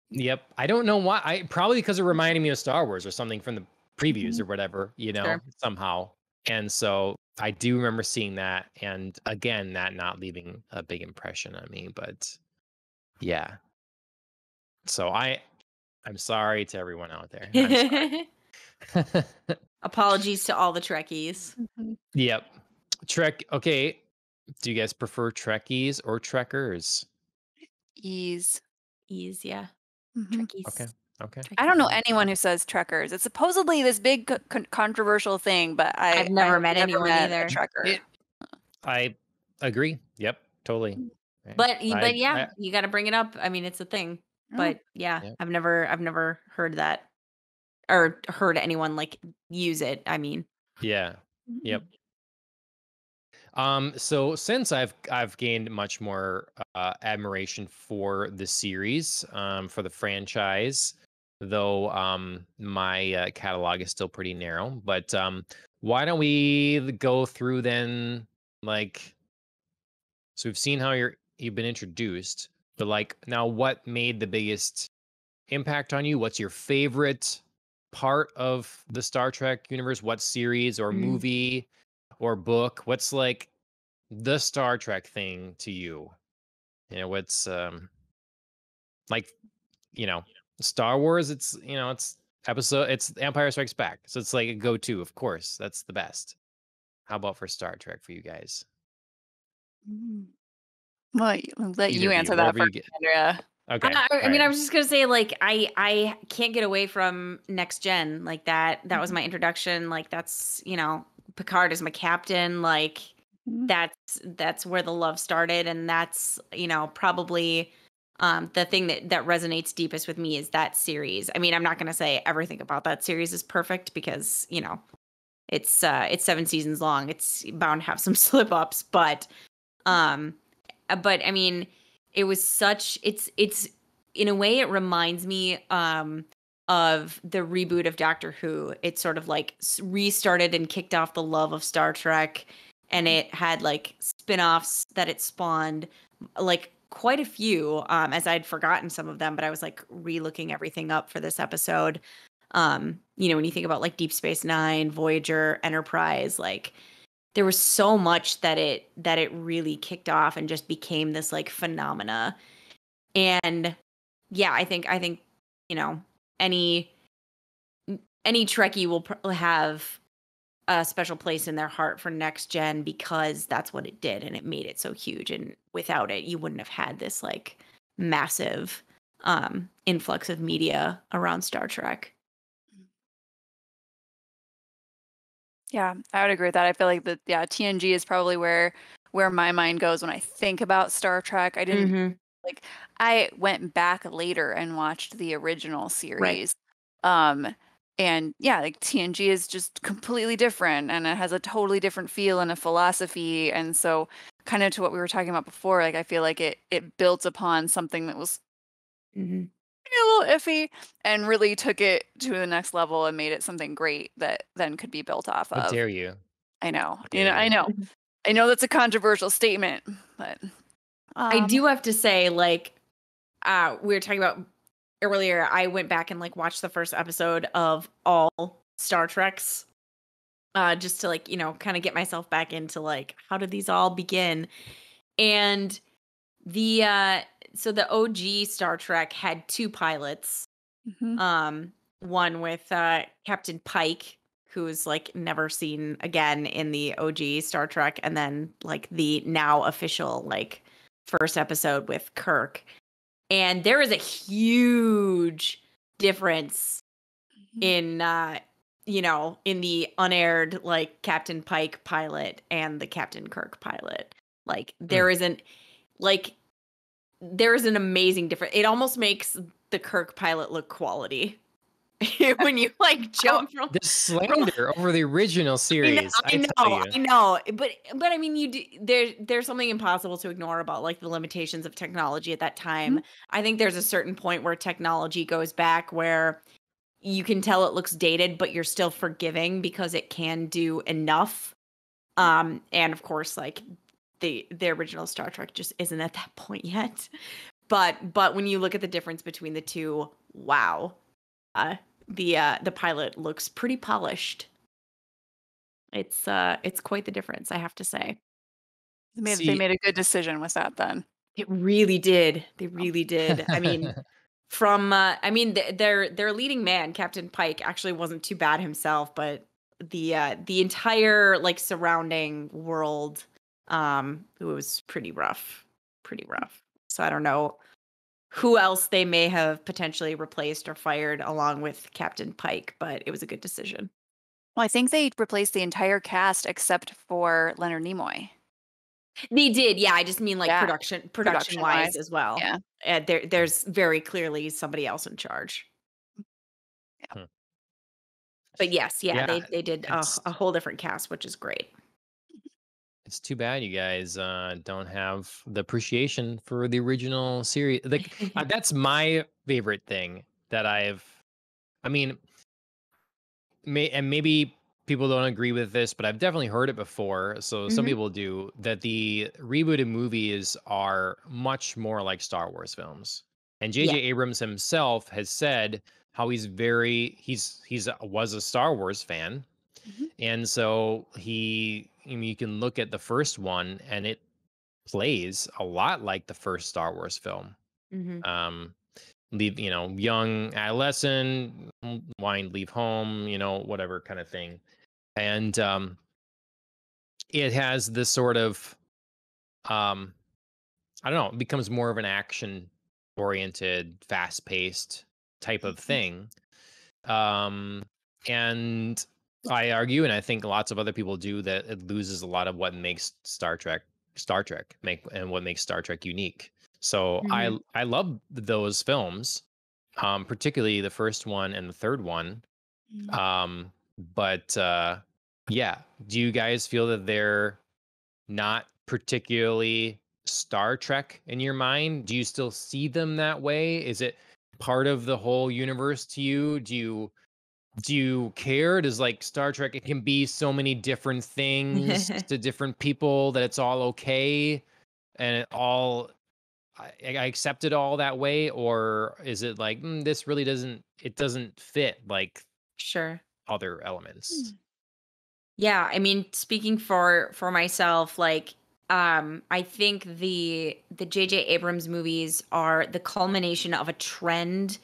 Yep. I don't know why. I probably because it reminded me of Star Wars or something from the previews Mhm. or whatever, Sure. somehow. And so I do remember seeing that, and again, that not leaving a big impression on me. But yeah. So I'm sorry to everyone out there. I'm sorry. Apologies to all the Trekkies. Mhm. Yep. Trek. Okay. Do you guys prefer Trekkies or Trekkers? Ease. Ease, yeah. Mhm. Okay. Trekkies. Okay. I don't know Trekkies. anyone who says Trekkers. It's supposedly this big controversial thing, but I've I never have met never anyone met a either. Trekker. It. I agree. Yep. Totally. Mm. Right. But yeah, you got to bring it up. I mean, it's a thing. Oh. But yeah, Yep. I've never heard that or heard anyone like use it. I mean, Yeah. Mhm. Yep. So since I've gained much more admiration for the series, for the franchise, though my catalog is still pretty narrow. But why don't we go through then? Like, so we've seen how you've been introduced, but like now, what made the biggest impact on you? What's your favorite part of the Star Trek universe? What series or mm, movie or book? What's like the Star Trek thing to you? What's like, you know, Star Wars, it's it's Empire Strikes Back. So it's like a go-to, of course. That's the best. How about for Star Trek for you guys? Mm. Well, let Either you of you, answer that whatever you first, get. Andrea. Okay. I All mean, right. I was just gonna say, like, I can't get away from Next Gen. Like that was Mhm. my introduction. Like that's Picard is my captain. Like Mhm. that's where the love started, and that's probably the thing that resonates deepest with me is that series. I mean, I'm not gonna say everything about that series is perfect because it's 7 seasons long. It's bound to have some slip ups, but I mean, it was such it's in a way it reminds me of the reboot of Doctor Who. It sort of like restarted and kicked off the love of Star Trek, and Mhm. it had like spin-offs that it spawned, like quite a few, as I'd forgotten some of them, but I was like re-looking everything up for this episode. When you think about like Deep Space Nine, Voyager, Enterprise, like there was so much that it really kicked off and just became this like phenomena. And yeah, I think you know any any Trekkie will have a special place in their heart for Next Gen because that's what it did and it made it so huge. And without it, you wouldn't have had this like massive influx of media around Star Trek. Yeah, I would agree with that. I feel like TNG is probably where my mind goes when I think about Star Trek. I didn't Mm-hmm. like I went back later and watched the original Right. series. Um and yeah, like TNG is just completely different and it has a totally different feel and a philosophy. And so kind of to what we were talking about before, like I feel like it built upon something that was Mm-hmm. a little iffy and really took it to the next level and made it something great that then could be built off How of. dare you? I know. How dare I you? know. I know that's a controversial statement, but I um do have to say, like, we were talking about earlier, I went back and like watched the first episode of all Star Treks, just to like, kind of get myself back into like how did these all begin? And the so the OG Star Trek had two pilots. mhm, One with Captain Pike, who's like never seen again in the OG Star Trek, and then like the now official like first episode with Kirk. And there is a huge difference mhm, in in the unaired like Captain Pike pilot and the Captain Kirk pilot. Like Hmm. like there is an amazing difference. It almost makes the Kirk pilot look quality when you like How jump from this from slander over the original I know, series, I I tell know, you. I know. But I mean, there's something impossible to ignore about like the limitations of technology at that mhm, time. I think there's a certain point where technology goes back where you can tell it looks dated, but you're still forgiving because it can do enough. And of course, like the original Star Trek just isn't at that point yet. But when you look at the difference between the two, wow, uh, the pilot looks pretty polished. It's quite the difference, I have to say. they See, made a good decision with that then. It really did. They Oh, really did. I mean, from I mean their leading man, Captain Pike, actually wasn't too bad himself, but the entire like surrounding world it was pretty rough. Pretty rough. So I don't know who else they may have potentially replaced or fired along with Captain Pike, but it was a good decision. well, I think they replaced the entire cast except for Leonard Nimoy. They did, yeah, I just mean, like, Yeah, production-wise production-wise. as well. Yeah. There's very clearly somebody else in charge. Yeah. hmm, But yes, yeah, yeah, they did it's a whole different cast, which is great. it's too bad you guys don't have the appreciation for the original series. Like that's my favorite thing that I mean, and maybe people don't agree with this, but I've definitely heard it before. So some Mhm. people do that. The rebooted movies are much more like Star Wars films, and Yeah. J.J. Abrams himself has said how he's was a Star Wars fan, Mhm. and so I mean, you can look at the first one, and it plays a lot like the first Star Wars film. Mhm. Um, leave, young adolescent, wanting to leave home, whatever kind of thing. And it has this sort of, um, I don't know, it becomes more of an action oriented, fast paced type of thing. Um, and I argue, and I think lots of other people do, that it loses a lot of what makes Star Trek and what makes Star Trek unique. So Mhm. I love those films, particularly the first one and the third one. Mm. But yeah, do you guys feel that they're not particularly Star Trek in your mind? Do you still see them that way? Is it part of the whole universe to you? Do you care? Does like Star Trek, it can be so many different things to different people that it's all okay and I accept it all that way? Or is it like, this really doesn't fit like Sure. other elements? Mm. Yeah, I mean, speaking for myself, like I think the J.J. Abrams movies are the culmination of a trend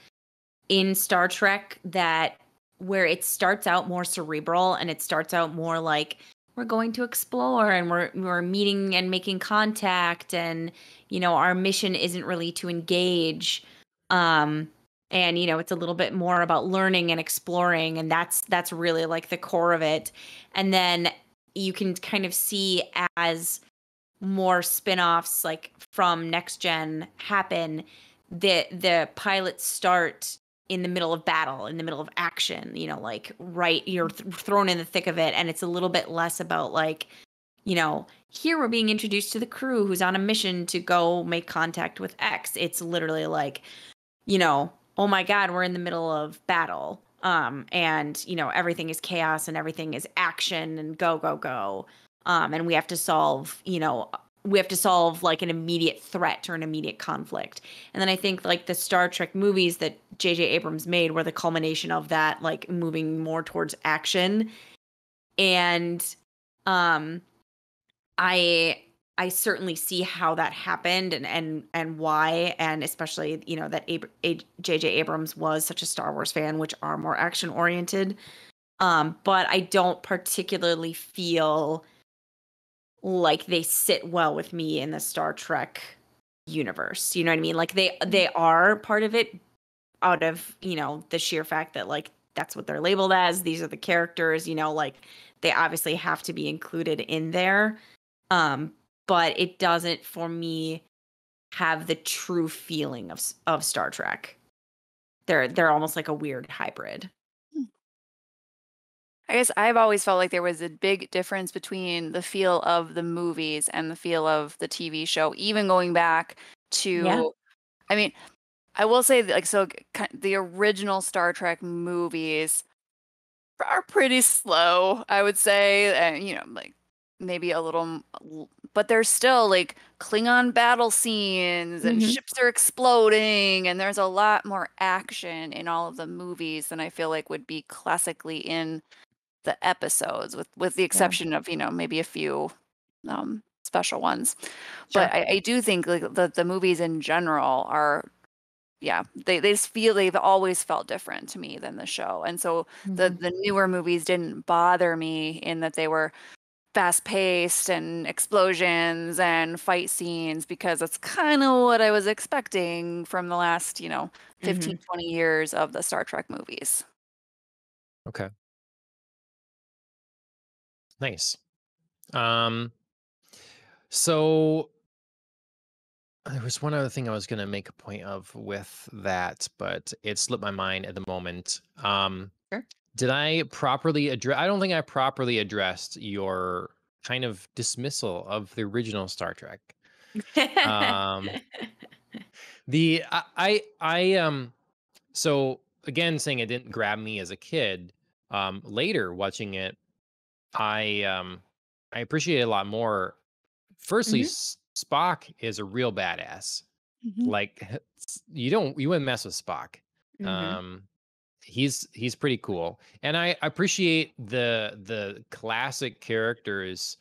in Star Trek that where it starts out more cerebral and it starts out more like we're going to explore and we're meeting and making contact and our mission isn't really to engage um and it's a little bit more about learning and exploring, and that's really like the core of it. And then you can kind of see as more spin-offs like from Next Gen happen, the pilots start in the middle of battle, in the middle of action, like right, you're thrown in the thick of it, and it's a little bit less about like, here we're being introduced to the crew who's on a mission to go make contact with X. It's literally like, oh my God, we're in the middle of battle. And everything is chaos and everything is action and go, go, go. And we have to solve like an immediate threat or an immediate conflict. And then I think like the Star Trek movies that J.J. Abrams made were the culmination of that, like moving more towards action. And um I certainly see how that happened and why, and especially that J.J. Abrams was such a Star Wars fan, which are more action oriented. But I don't particularly feel like they sit well with me in the Star Trek universe. You know what I mean? Like they are part of it out of, the sheer fact that like that's what they're labeled as. These are the characters, like they obviously have to be included in there. Um, but it doesn't for me have the true feeling of Star Trek. They're almost like a weird hybrid. I guess I've always felt like there was a big difference between the feel of the movies and the feel of the TV show, even going back Yeah. to, I mean, I will say that, like, so the original Star Trek movies are pretty slow, I would say, and like maybe a little, but there's still like Klingon battle scenes and Hmm. ships are exploding, and there's a lot more action in all of the movies than I feel like would be classically in the episodes, with the Yeah. exception of maybe a few special ones. But Sure. I do think like the movies in general are, yeah, they just feel, they've always felt different to me than the show. And so Hmm. the newer movies didn't bother me in that they were fast paced and explosions and fight scenes, because that's kind of what I was expecting from the last 15, Hmm. 20 years of the Star Trek movies. Okay, nice. Um, so there was one other thing I was going to make a point of with that, but it slipped my mind at the moment. Sure. Did I properly address? I don't think I properly addressed your kind of dismissal of the original Star Trek. Um, the so again, saying it didn't grab me as a kid. Later watching it, I appreciate it a lot more. Firstly, Hmm. Spock is a real badass. Mhm. Like you wouldn't mess with Spock. Hmm. Um, he's pretty cool, and I appreciate the classic characters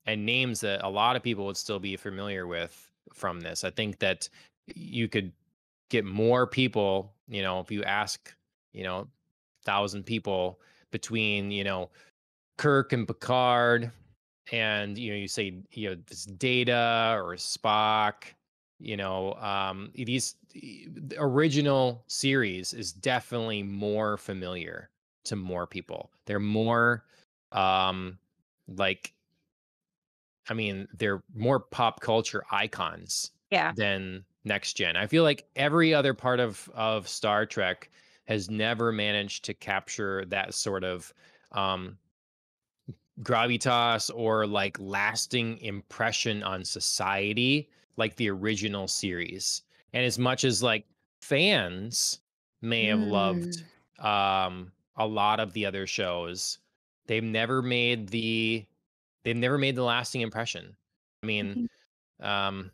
and names that a lot of people would still be familiar with from this. I think that you could get more people, if you ask, 1,000 people between, Kirk and Picard, and you say this Data or Spock, the original series is definitely more familiar to more people. They're more like, I mean, they're more pop culture icons Yeah. than Next Gen. I feel like every other part of Star Trek has never managed to capture that sort of gravitas or like lasting impression on society like the original series. And as much as like fans may have Mm. loved a lot of the other shows, they've never made the lasting impression. I mean, Mhm. um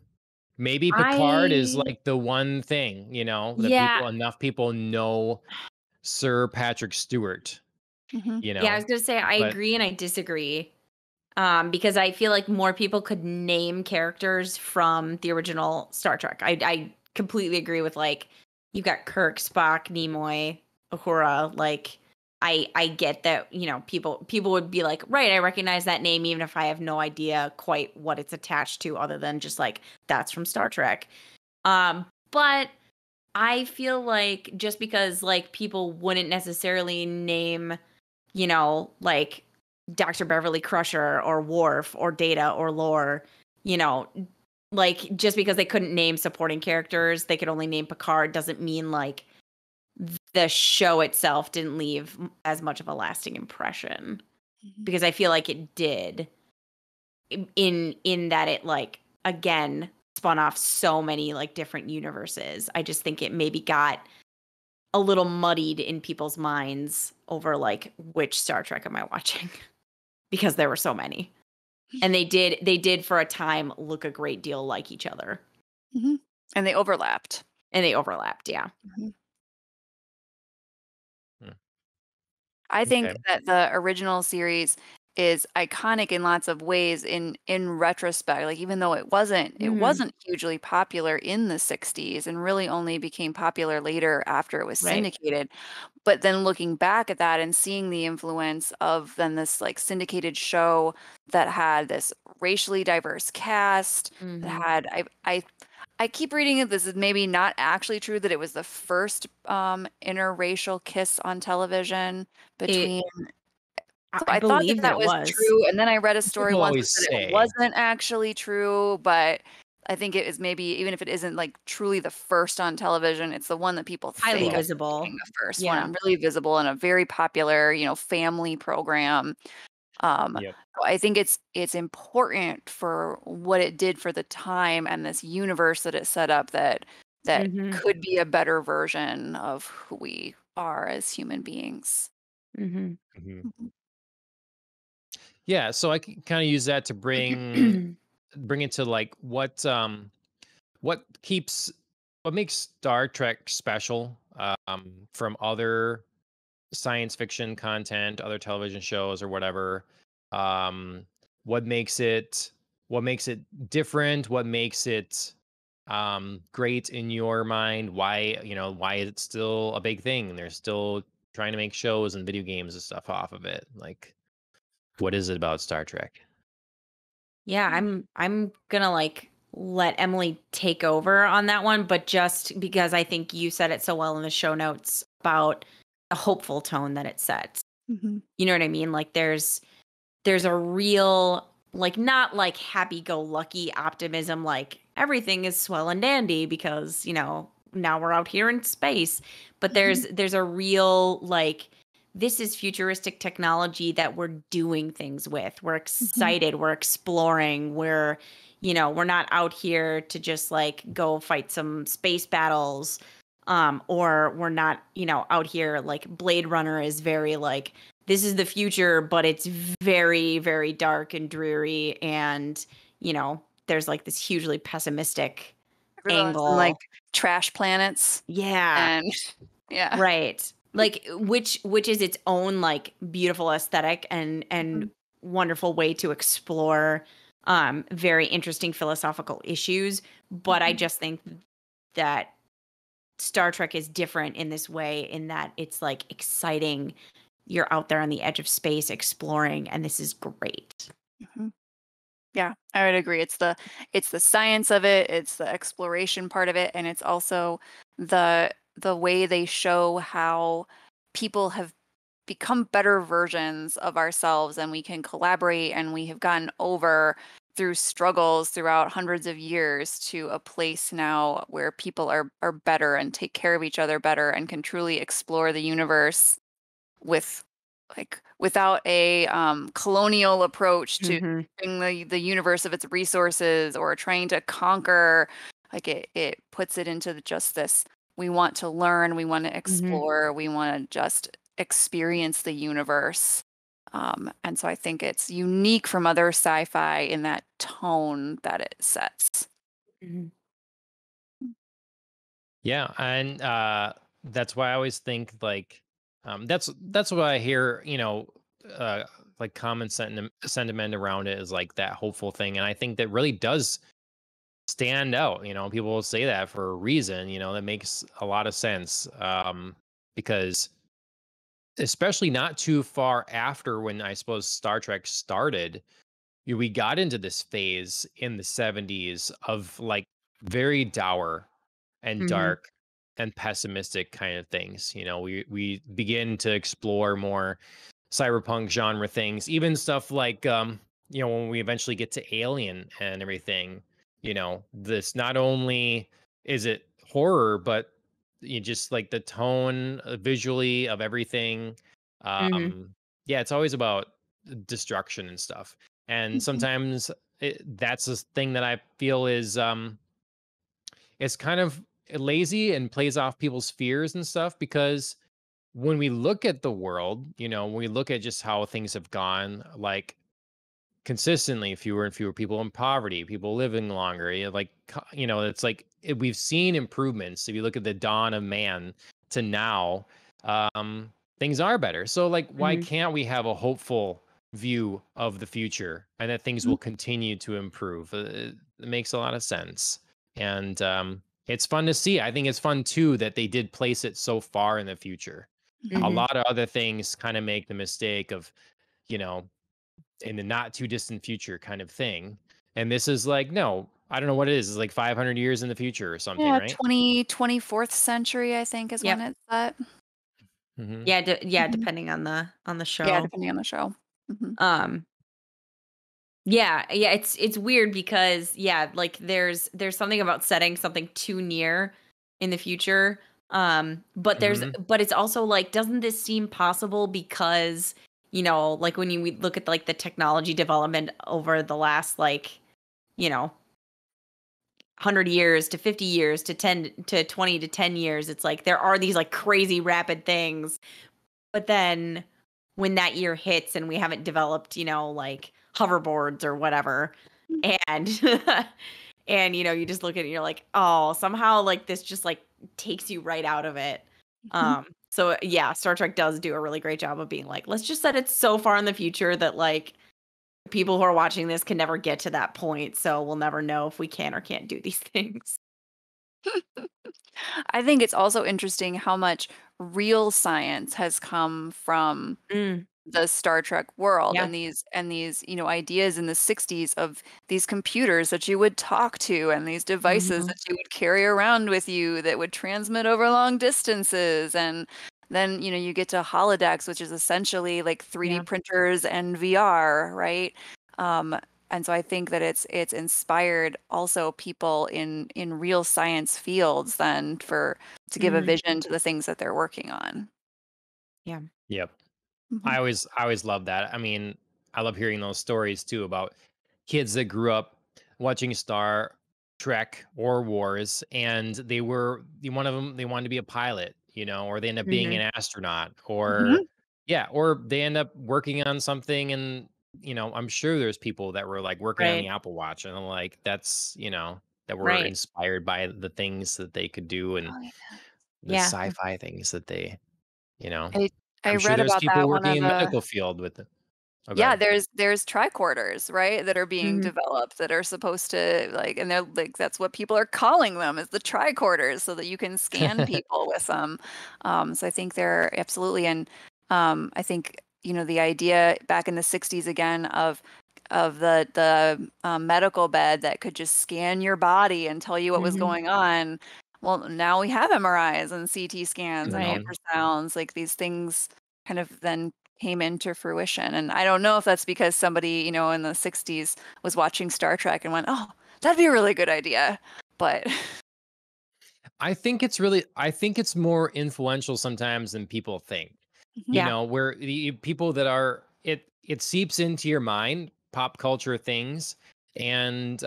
maybe Picard is I like the one thing, that yeah, enough people know Sir Patrick Stewart, Mhm. I was gonna say I but agree and I disagree. Because I feel like more people could name characters from the original Star Trek. I completely agree with like you've got Kirk, Spock, Nimoy, Uhura. Like I get that people would be like, right, I recognize that name even if I have no idea quite what it's attached to, other than just like that's from Star Trek. But I feel like just because like people wouldn't necessarily name, like Dr. Beverly Crusher or Worf or Data or Lore, you know, like just because they couldn't name supporting characters, they could only name Picard doesn't mean like the show itself didn't leave as much of a lasting impression, Mhm. because I feel like it did in that it like again spun off so many like different universes. I just think it maybe got a little muddied in people's minds over like which Star Trek am I watching because there were so many. And they did for a time look a great deal like each other. Mhm. And they overlapped. And they overlapped, yeah. Mhm. hmm, I think okay. that the original series is iconic in lots of ways in retrospect. Like even though it Mhm. wasn't hugely popular in the 60s and really only became popular later after it was Right. syndicated. But then looking back at that and seeing the influence of then this like syndicated show that had this racially diverse cast that Mhm. had I keep reading that this is maybe not actually true, that it was the first interracial kiss on television It between, so I I thought that believe that that it was was. true, and then I read a story People once always that said it say, wasn't actually true, but I think it is, maybe even if it isn't like truly the first on television, it's the one that people Highly think of well, being visible. the first one Yeah. and really visible in a very popular, family program. yep. So I think it's important for what it did for the time and this universe that it set up, that Mhm. could be a better version of who we are as human beings. Mhm. hmm Mhm. Yeah, so I can kind of use that to bring it to like what keeps what makes Star Trek special from other science fiction content, other television shows or whatever. Um what makes it different, what makes it great in your mind, why is it still a big thing? They're still trying to make shows and video games and stuff off of it. Like, what is it about Star Trek? Yeah, I'm gonna like let Emily take over on that one, but just because I think you said it so well in the show notes about the hopeful tone that it sets. Mhm. You know what I mean? Like there's a real like not like happy go lucky optimism like everything is swell and dandy because, now we're out here in space, but Mhm. there's a real like this is futuristic technology that we're doing things with. We're Mhm. excited, we're exploring, we're not out here to just like go fight some space battles, or we're not, out here like Blade Runner is very like this is the future, but it's very, very dark and dreary. And, there's like this hugely pessimistic Everyone's in like angle. trash planets Yeah, and yeah. right. Like which is its own like beautiful aesthetic and Mhm. wonderful way to explore very interesting philosophical issues. But I Mhm. just think that Star Trek is different in this way, in that it's like exciting. You're out there on the edge of space exploring, and this is great. Mhm. Yeah, I would agree. It's the science of it, it's the exploration part of it, and it's also the way they show how people have become better versions of ourselves, and we can collaborate, and we have gotten over through struggles throughout hundreds of years to a place now where people are better and take care of each other better and can truly explore the universe with without a colonial approach to Mhm. the universe of its resources or trying to conquer. Like it puts it into just this, we want to learn, we want to Mhm. explore, we want to just experience the universe. And so I think it's unique from other sci-fi in that tone that it sets. Mhm. Yeah, and that's why I always think like that's what I hear, uh like common sentiment around it is like that hopeful thing, and I think that really does stand out. People will say that for a reason. That makes a lot of sense, because especially not too far after when I suppose Star Trek started, we got into this phase in the 70s of like very dour and Mhm. dark and pessimistic kind of things. We begin to explore more cyberpunk genre things, even stuff like when we eventually get to Alien and everything. This not only is it horror, but you just like the tone visually of everything. Mhm. Yeah, it's always about destruction and stuff. And Mhm. sometimes that's a thing that I feel is it's kind of lazy and plays off people's fears and stuff, because when we look at the world, when we look at just how things have gone, like consistently fewer and fewer people in poverty, people living longer, it's like we've seen improvements. If you look at the dawn of man to now, things are better. So like, why Mhm. can't we have a hopeful view of the future and that things Mhm. will continue to improve? It makes a lot of sense. And it's fun to see. I think it's fun too that they did place it so far in the future. A Mhm. Mhm. lot of other things kind of make the mistake of, you know, in the not too distant future kind of thing. And this is like, no, I don't know what it is. It's like 500 years in the future or something, Yeah, right? 24th century, I think, is when Yep. it's set. Hmm. Yeah, Mhm. depending on the Yeah, show. depending on the show. Mhm. Um yeah, it's weird because yeah, like there's something about setting something too near in the future. Hmm. But it's also like, doesn't this seem possible because, like when we look at like the technology development over the last, like, you know, 100 years to 50 years to 10 to 20 to 10 years, it's like there are these like crazy rapid things. But then when that year hits and we haven't developed, like hoverboards or whatever, and and you just look at it and you're like, "Oh, somehow like this just like takes you right out of it." Mhm. So yeah, Star Trek does do a really great job of being like, let's just set it so far in the future that like people who are watching this can never get to that point, so we'll never know if we can or can't do these things. I think it's also interesting how much real science has come from Mm, the Star Trek world, yeah. and these ideas in the 60s of these computers that you would talk to and these devices Mhm. that you would carry around with you that would transmit over long distances. And then, you get to holodecks, which is essentially like 3D Yeah. printers and VR, right? Um, and so I think that it's inspired also people in real science fields then for to give a Mhm. vision to the things that they're working on. Yeah. Yep. Mhm. I always love that. I mean, I love hearing those stories too about kids that grew up watching Star Trek or Wars, and one of them, they wanted to be a pilot, or they end up being Mhm. an astronaut, or Mhm. yeah, or they end up working on something. And I'm sure there's people that were like working on the Right. Apple Watch, and I'm like, that's that were Right. inspired by the things that they could do and Oh, yeah. the Yeah. sci-fi things that they, you know. I I'm sure read there's about people that one working of in the medical field with it. Oh, Yeah, God. there's tricorders, right, that are being Mhm. developed that are supposed to like, and they're like that's what people are calling them is the tricorders, so that you can scan people with them. So I think they're absolutely, and I think the idea back in the 60s again of the medical bed that could just scan your body and tell you what was Mhm. going on. Well, now we have MRIs and CT scans and Right. ultrasounds, like these things kind of then came into fruition. And I don't know if that's because somebody, in the 60s was watching Star Trek and went, "Oh, that'd be a really good idea." But I think it's more influential sometimes than people think. Mhm, You Yeah. know, where the people that are it seeps into your mind, pop culture things, and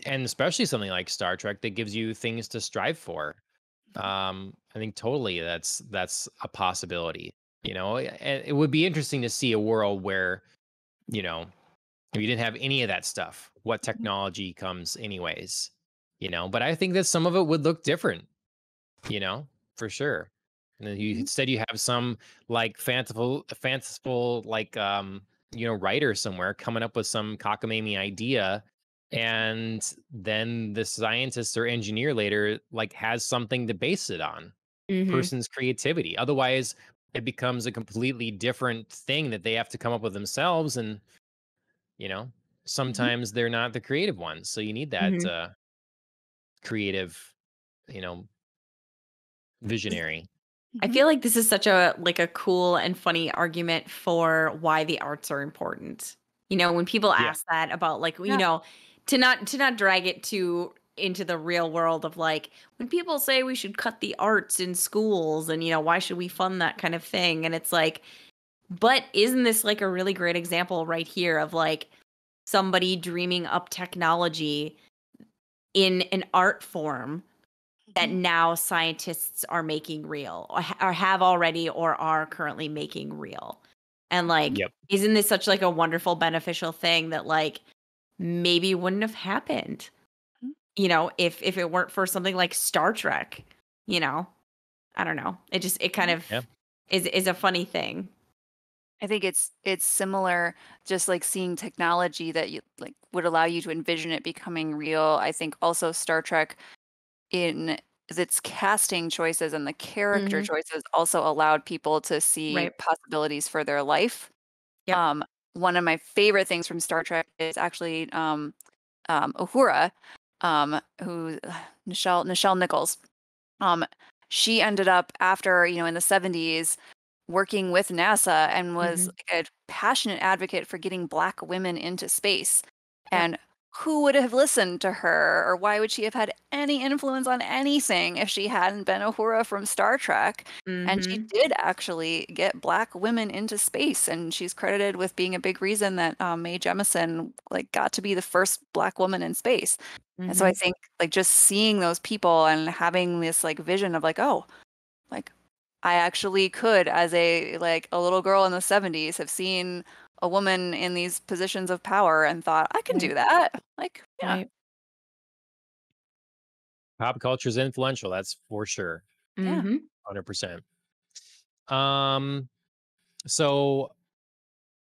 especially something like Star Trek that gives you things to strive for. I think totally that's a possibility. And it would be interesting to see a world where, you know, if you didn't have any of that stuff, what mhm, technology comes anyways, but I think that some of it would look different, you know, for sure. And then you mhm, instead you have some like fanciful like writer somewhere coming up with some cockamamie idea, and then the scientist or engineer later like has something to base it on, Mhm. person's creativity. Otherwise, it becomes a completely different thing that they have to come up with themselves, and you know, mhm, sometimes they're not the creative ones. So you need that Mhm. creative, you know, visionary. I mhm. feel like this is such a cool and funny argument for why the arts are important. When people Yeah. ask that about like, Yeah. to not drag it too into the real world of like when people say we should cut the arts in schools and why should we fund that kind of thing? And it's like, but isn't this like a really great example right here of like somebody dreaming up technology in an art form that Mhm, now scientists are making real or have already or are currently making real. And like, Yep. isn't this such like a wonderful beneficial thing that like maybe wouldn't have happened, mhm. if it weren't for something like Star Trek, you know? I don't know. It kind Yeah. of Yeah. is a funny thing. I think it's similar, just like seeing technology that you like would allow you to envision it becoming real. I think also Star Trek in its casting choices and the character Mhm. choices also allowed people to see Right. possibilities for their life. Yep. Um, One of my favorite things from Star Trek is actually Uhura, who Nichelle Nichols. Um, she ended up after in the 70s working with NASA and was Mhm. like a passionate advocate for getting Black women into space. Yep. And who would have listened to her, or why would she have had any influence on anything if she hadn't been Uhura from Star Trek? And she Mhm. did actually get Black women into space, and she's credited with being a big reason that Mae Jemison like got to be the first Black woman in space. And so I Mhm. think like just seeing those people and having this like vision of like, oh, like I actually could, as a little girl in the 70s, have seen a woman in these positions of power and thought, I can do Right. that. Like, yeah. Right. Pop culture is influential. That's for sure. Yeah. Mhm. 100%. Um, so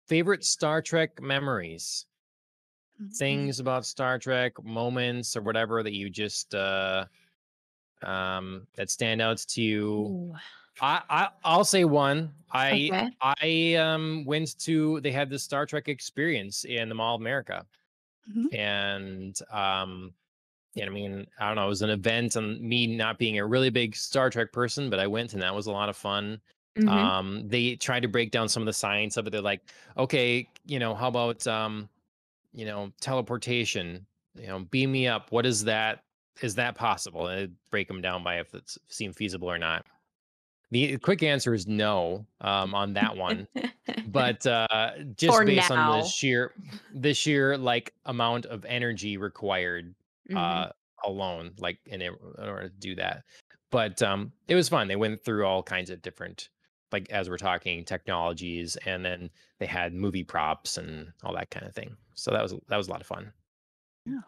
favorite Star Trek memories, Mhm. things about Star Trek, moments or whatever that you just that stand out to you. Ooh. I'll say one. Okay. I went to they had the Star Trek experience in the Mall of America. Mhm. And I mean, I don't know, it was an event, and me not being a really big Star Trek person, but I went and that was a lot of fun. Mhm. They tried to break down some of the science of it. They're like, okay, how about teleportation? Beam me up. What is that? Is that possible? And it'd break them down by if it seemed feasible or not. The quick answer is no on that one, but just For based on now. the sheer like amount of energy required Mhm. uh alone, like in order to do that. But it was fun. They went through all kinds of different, like as we're talking, technologies, and then they had movie props and all that kind of thing. So that was a lot of fun. Yeah.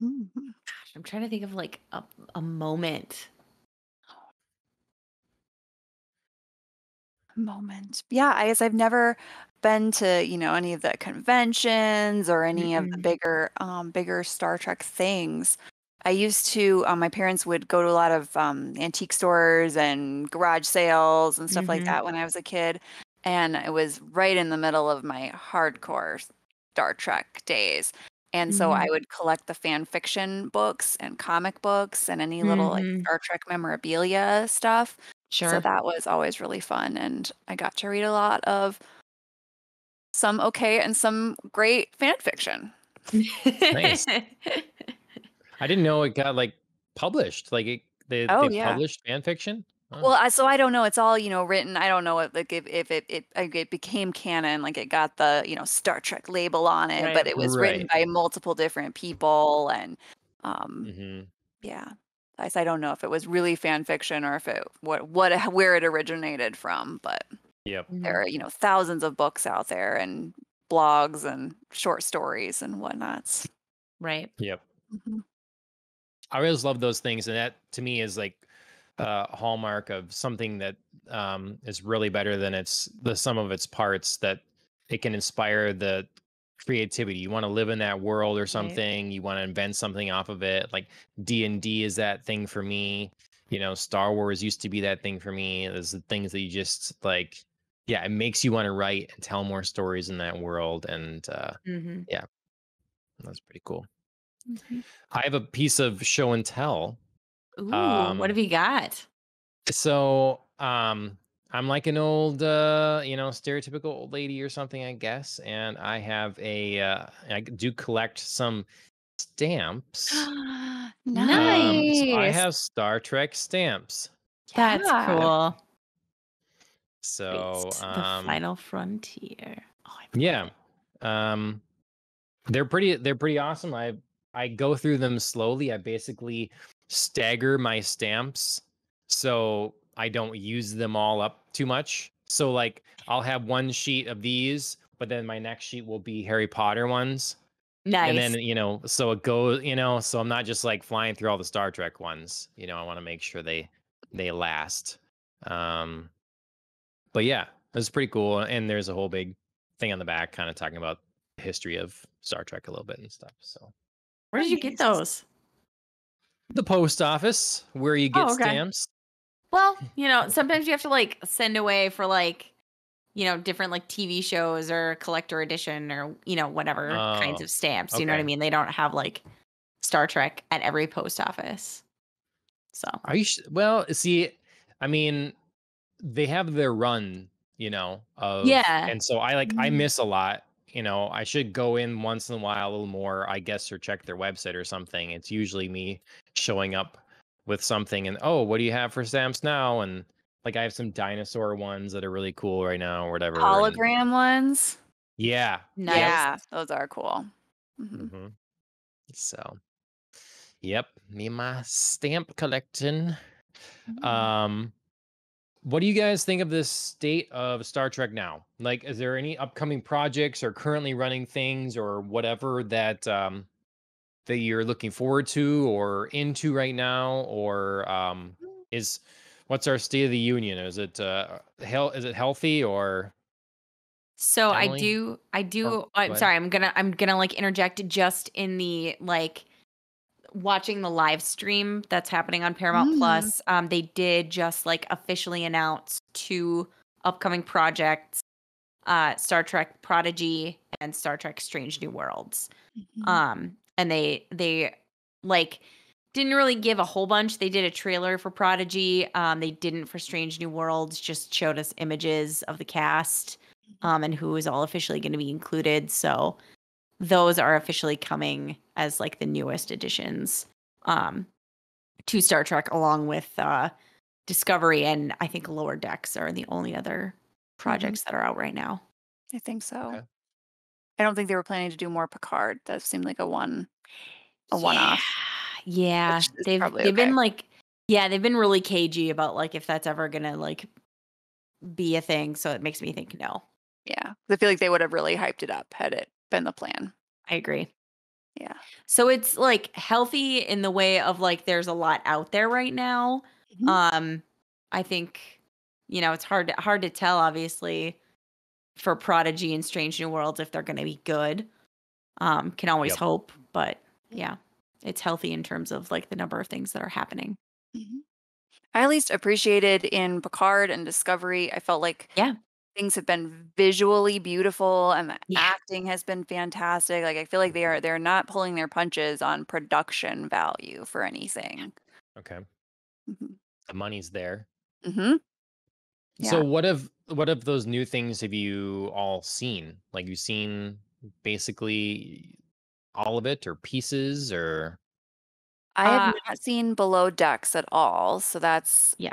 Mhm. Gosh, I'm trying to think of like a moment. moment. Yeah, I guess I've never been to, any of the conventions or any of the Mm-mm. bigger Star Trek things. I used to, my parents would go to a lot of antique stores and garage sales and stuff like Mm-hmm. that when I was a kid. And it was right in the middle of my hardcore Star Trek days. And so I Mm-hmm. would collect the fan fiction books and comic books and any little like Mm-hmm. Star Trek memorabilia stuff. So Sure. that was always really fun, and I got to read a lot of some okay and some great fan fiction. Nice. I didn't know it got like published. Like they Oh yeah. published fan fiction. Oh, Well, so I don't know. It's all, written. I don't know if like if it became canon, like it got the, Star Trek label on it, Right. but it was written right. by multiple different people and um Hmm. yeah. I don't know if it was really fan fiction or if it where it originated from, but Yep. Mhm. there are, thousands of books out there and blogs and short stories and whatnots. Right. Yep. Mhm. I always love those things, and that to me is like a hallmark of something that is really better than its the sum of its parts. That it can inspire the creativity. You want to live in that world or Right. something. You want to invent something off of it. Like D&D is that thing for me. Star Wars used to be that thing for me. There's the things that you just like. Yeah, it makes you want to write and tell more stories in that world, and Mm-hmm. yeah, that's pretty cool. Mm-hmm. I have a piece of show and tell. Ooh, what Um, have you got? so I'm like an old stereotypical old lady or something, I guess, and I have I do collect some stamps. So I Nice. have Star Trek stamps. That's Yeah. cool. So Great. The Final Frontier. Oh, I forgot yeah. Um they're pretty awesome. I go through them slowly. I basically stagger my stamps so I don't use them all up too much. So like I'll have one sheet of these, but then my next sheet will be Harry Potter ones. And then, Nice. so it goes, so I'm not just like flying through all the Star Trek ones. I want to make sure they last. Um but yeah, it's pretty cool. And there's a whole big thing on the back kind of talking about the history of Star Trek a little bit and stuff. So Where did you get Nice. those? the post office where you get Oh, okay. stamps. Well, sometimes you have to like send away for like, different like TV shows or collector edition or, whatever kinds Oh, of stamps. You know what I okay. mean? They don't have like Star Trek at every post office. So, Are you well, see, I mean, they have their run, yeah. and so I Mhm. miss a lot. I should go in once in a while a little more, I guess, or check their website or something. It's usually me showing up with something and, oh, what do you have for stamps now? And like I have some dinosaur ones that are really cool right now or whatever. And Hologram ones. yeah. Yep. Nice. Yeah, those are cool. Hmm. Hmm. So, yep, me and my stamp collecting. Mm. Um, what do you guys think of this state of Star Trek now? Like, is there any upcoming projects or currently running things or whatever that you're looking forward to or into right now? Or is what's our state of the union? Is it is it healthy or So Emily? Or I'm what? sorry, I'm gonna like interject just in the like watching the live stream that's happening on Paramount Mm. Plus. They did just like officially announce two upcoming projects, Star Trek Prodigy and Star Trek Strange New Worlds. Mhm. And they like didn't really give a whole bunch. They did a trailer for Prodigy. They didn't for Strange New Worlds, just showed us images of the cast, and who is all officially going to be included. So those are officially coming as like the newest additions um, to Star Trek, along with Discovery and I think Lower Decks are the only other Mhm. projects that are out right now. I think so. Okay. I don't think they were planning to do more Picard. That seemed like a Yeah. one-off, Yeah. which is They've probably they've okay. been like yeah, they've been really cagey about like if that's ever gonna like be a thing. So it makes me think no. Yeah. I feel like they would have really hyped it up had it been the plan. I agree. Yeah. So it's like healthy in the way of like there's a lot out there right now. Mhm. Um I think, it's hard to tell, obviously, for Prodigy and Strange New Worlds if they're going to be good. Can always Yep. hope, but yeah, it's healthy in terms of like the number of things that are happening. Mhm. I at least appreciated in Picard and Discovery. I felt like Yeah. things have been visually beautiful and the Yeah. acting has been fantastic. Like I feel like they're not pulling their punches on production value for anything. Okay. Mhm. The money's there. Mhm. So Yeah. what of those new things have you all seen? Like you've seen basically all of it or pieces or I have Uh not seen Below Decks at all, so that's yeah.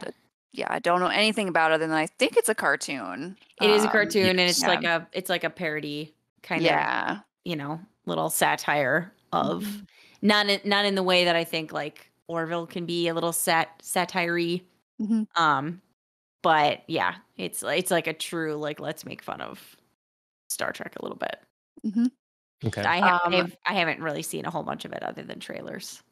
yeah, I don't know anything about it, and I think it's a cartoon. It is a cartoon and yes. it's like a parody kind of, Yeah. little satire of Mhm. not in the way that I think like Orville can be a little satire-y. Mhm. Um but yeah, it's like a true like let's make fun of Star Trek a little bit. Mhm. Okay. I haven't really seen a whole bunch of it other than trailers.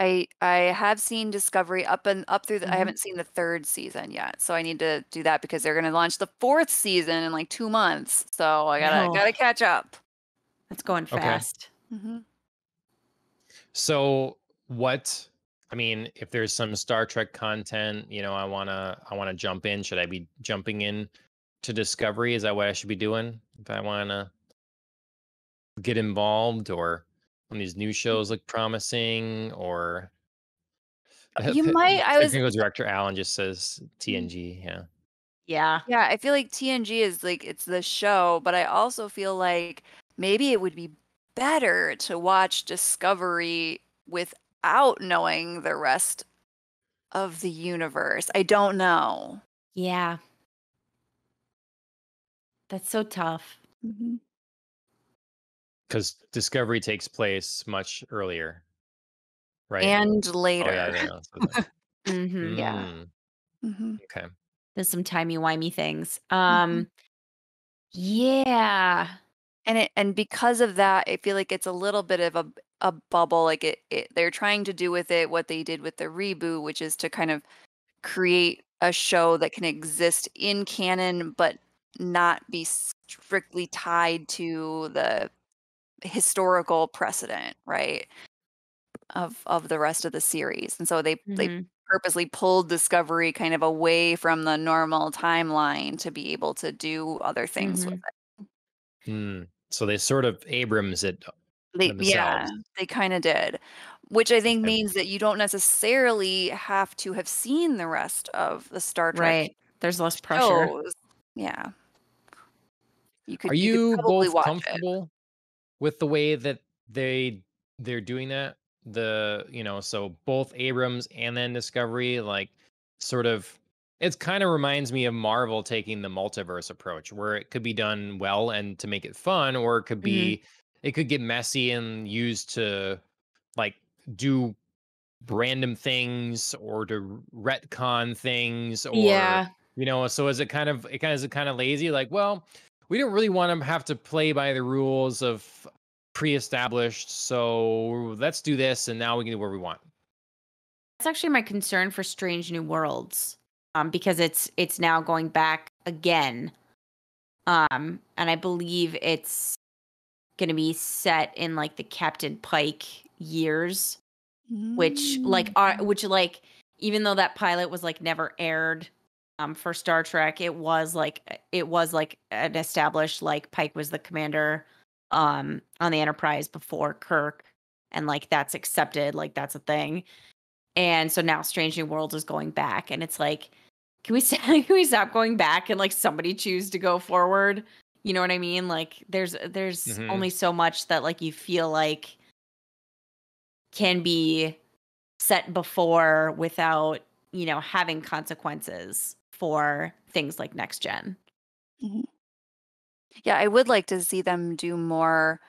I have seen Discovery up through the I Mhm. haven't seen the 3rd season yet, so I need to do that because they're gonna launch the 4th season in, like, 2 months, so I gotta Oh, gotta catch up. that's going Okay. fast. Mhm. So what I mean, if there's some Star Trek content, I wanna jump in. Should I be jumping in to Discovery? Is that what I should be doing if I wanna get involved or when these new shows look promising or You might I was technical director Alan just says Mhm. TNG, yeah. Yeah. Yeah, I feel like TNG is, like it's the show, but I also feel like maybe it would be better to watch Discovery without knowing the rest of the universe. I don't know. Yeah. That's so tough. Mhm. Because Discovery takes place much earlier, right? And Oh yeah, later. I know. So that Mhm. Yeah. mm, Mhm. okay. There's some timey-wimey things. Mhm. Yeah. And because of that, I feel like it's a little bit of a bubble, like they're trying to do with it what they did with the reboot, which is to kind of create a show that can exist in canon, but not be strictly tied to the historical precedent, right, of the rest of the series. And so they Mhm. purposely pulled Discovery kind of away from the normal timeline to be able to do other things with Mhm. So they sort of Abrams it Yeah, themselves. they kinda did, which I think Okay. means that you don't necessarily have to have seen the rest of the Star Trek Right. There's less pressure. shows. Yeah, Are you could you probably both watch it. comfortable with the way that they're doing that? So both Abrams and then Discovery, like sort of it's kind of reminds me of Marvel taking the multiverse approach, where it could be done well and to make it fun, or Mhm. it could get messy and used to like do random things or to retcon things or Yeah. so is it kind of lazy like well we don't really want to have to play by the rules of pre-established so let's do this and now we can do what we want. That's actually my concern for Strange New Worlds. Because it's now going back again. And I believe it's gonna be set in like the Captain Pike years, Mm. which like even though that pilot was like never aired for Star Trek, it was like an established like Pike was the commander on the Enterprise before Kirk, and like that's accepted, like that's a thing. And so now Strange New Worlds is going back, and it's like, can we can we stop going back and like somebody choose to go forward? You know what I mean? Like there's Hmm. only so much that like you feel like can be set before without, having consequences for things like next gen. Mhm. Yeah, I would like to see them do more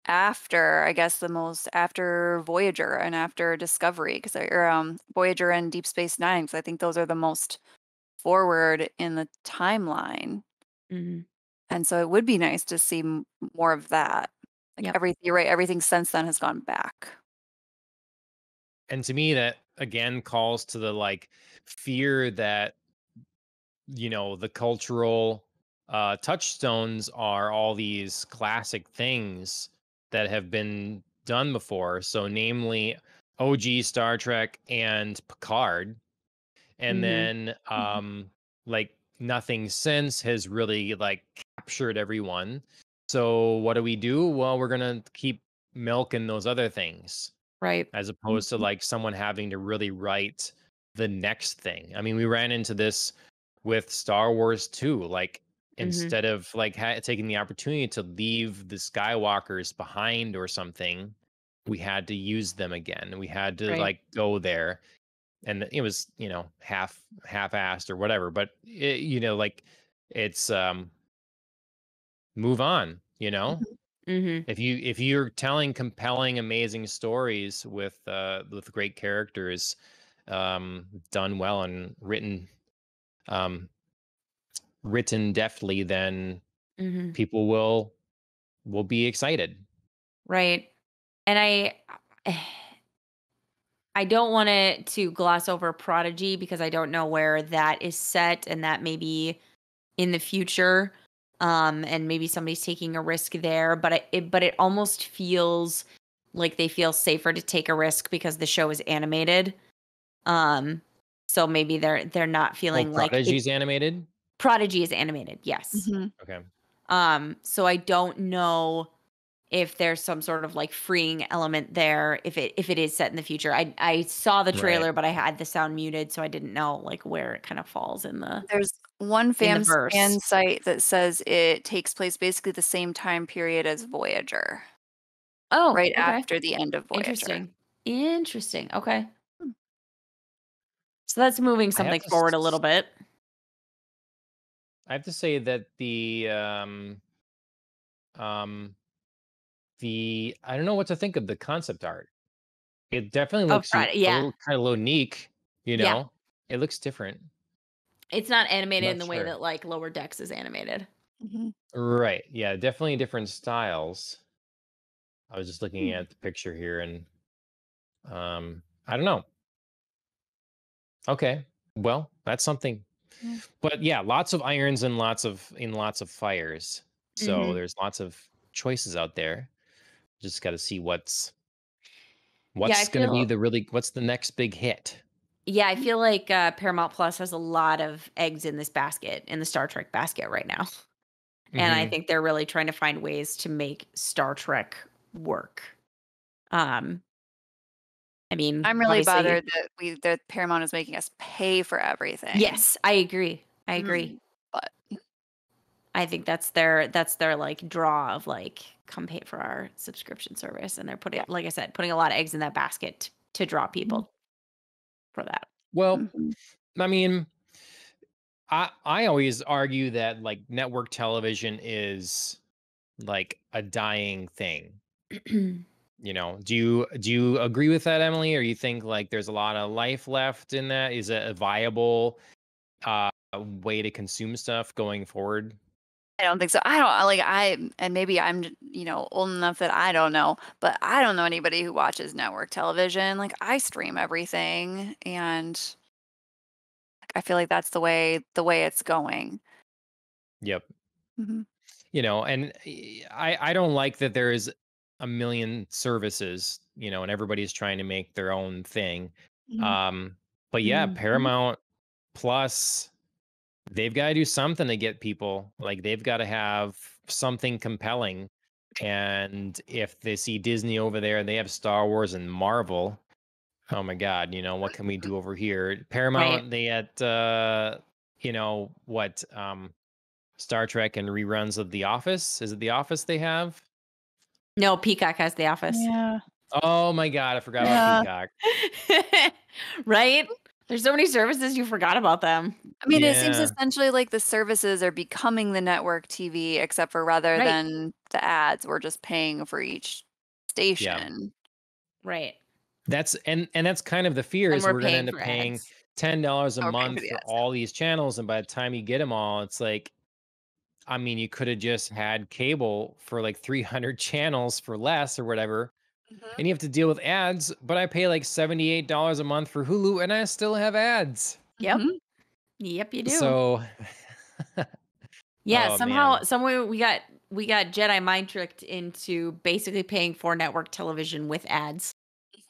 after, I guess, the most after Voyager and after Discovery, because Voyager and Deep Space Nine, because I think those are the most forward in the timeline. Mhm. And so it would be nice to see more of that. Like Yep. you're right, everything since then has gone back. And to me that again calls to the like fear that the cultural touchstones are all these classic things that have been done before. So, namely, OG Star Trek and Picard. And Mhm. then, Mhm. like, nothing since has really, like, captured everyone. So, what do? Well, we're going to keep milking those other things Right. as opposed to, Mhm. like, someone having to really write the next thing. I mean, we ran into this with Star Wars too. Like, Mhm. instead of like taking the opportunity to leave the Skywalkers behind or something, we had to use them again. We had to Right. like go there, and it was half-assed or whatever. But like it's move on. Mhm. Mhm. If you're telling compelling, amazing stories with great characters, done well and um, written deftly, then Mhm. people will be excited. Right. And I don't want to gloss over Prodigy because I don't know where that is set, and that may be in the future. And maybe somebody's taking a risk there, but it almost feels like they feel safer to take a risk because the show is animated. Um, so maybe they're not Oh, feeling like it. Prodigy's animated? Prodigy is animated, yes. Mhm. Okay. So I don't know if there's some sort of like freeing element there if it is set in the future. I saw the Right. trailer, but I had the sound muted, so I didn't know like where it kind of falls There's one in the fan verse. site that says it takes place basically the same time period as Voyager, Oh, right okay. after the end of Voyager. Interesting. Interesting. Okay. So that's moving I have something to forward a little s- bit. I have to say that um the I don't know what to think of the concept art. It definitely Oh, looks Friday. a Yeah. little kind of unique, you Yeah. know. It looks different. It's not I'm animated in not the way sure. that like Lower Decks is animated. Mhm. Right. Yeah, definitely different styles. I was just looking Hmm. at the picture here and I don't know. Okay. Well, that's something. Yeah. But yeah, lots of irons and lots of fires. So Mhm. there's lots of choices out there. Just got to see what's Yeah, what's going to be what's the next big hit. I feel like Paramount Plus has a lot of eggs in this basket, in the Star Trek basket right now. And I Mhm. think they're really trying to find ways to make Star Trek work. Um, I mean, I'm really obviously, bothered that Paramount is making us pay for everything. yes, I agree. I agree. Mm, but I think that's their like draw of like come pay for our subscription service, and they're putting, yeah. like I said, putting a lot of eggs in that basket to draw Mhm. people for that. Well, Mhm. I mean, I always argue that like network television is like a dying thing. Do you agree with that, Emily, or you think like there's a lot of life left in that? Is it a viable way to consume stuff going forward? I don't think so. I don't like and maybe I'm old enough that I don't know, but I don't know anybody who watches network television. Like I stream everything, and I feel like that's the way it's going. Yep. Mhm. And I don't like that there is a million services, and everybody's trying to make their own thing. Mhm. Um, but yeah, Mhm. Paramount Plus, they've got to do something to get people. Like they've got to have something compelling. And if they see Disney over there, they have Star Wars and Marvel. Oh my God, what can we do over here? Right. Paramount, they had what Star Trek and reruns of The Office. Is it The Office they have? No, Peacock has The Office. Yeah. Oh my God, I forgot about Yeah. Peacock. Right? There's so many services you forgot about them. I mean, it seems Yeah, essentially like the services are becoming the network TV, except for rather Right. than the ads, we're just paying for each yeah. station. Right. That's kind of the fear And is we're we're gonna paying end up for paying ads. $10 a Oh, we're paying month for the for ads. all these channels, and by the time you get them all, it's like, I mean, you could have just had cable for like 300 channels for less or whatever, Mhm. and you have to deal with ads. But I pay like $78 a month for Hulu, and I still have ads. Yep. Mhm. Yep, you do. So, Yeah, oh somehow, man. some way we got Jedi mind tricked into basically paying for network television with ads.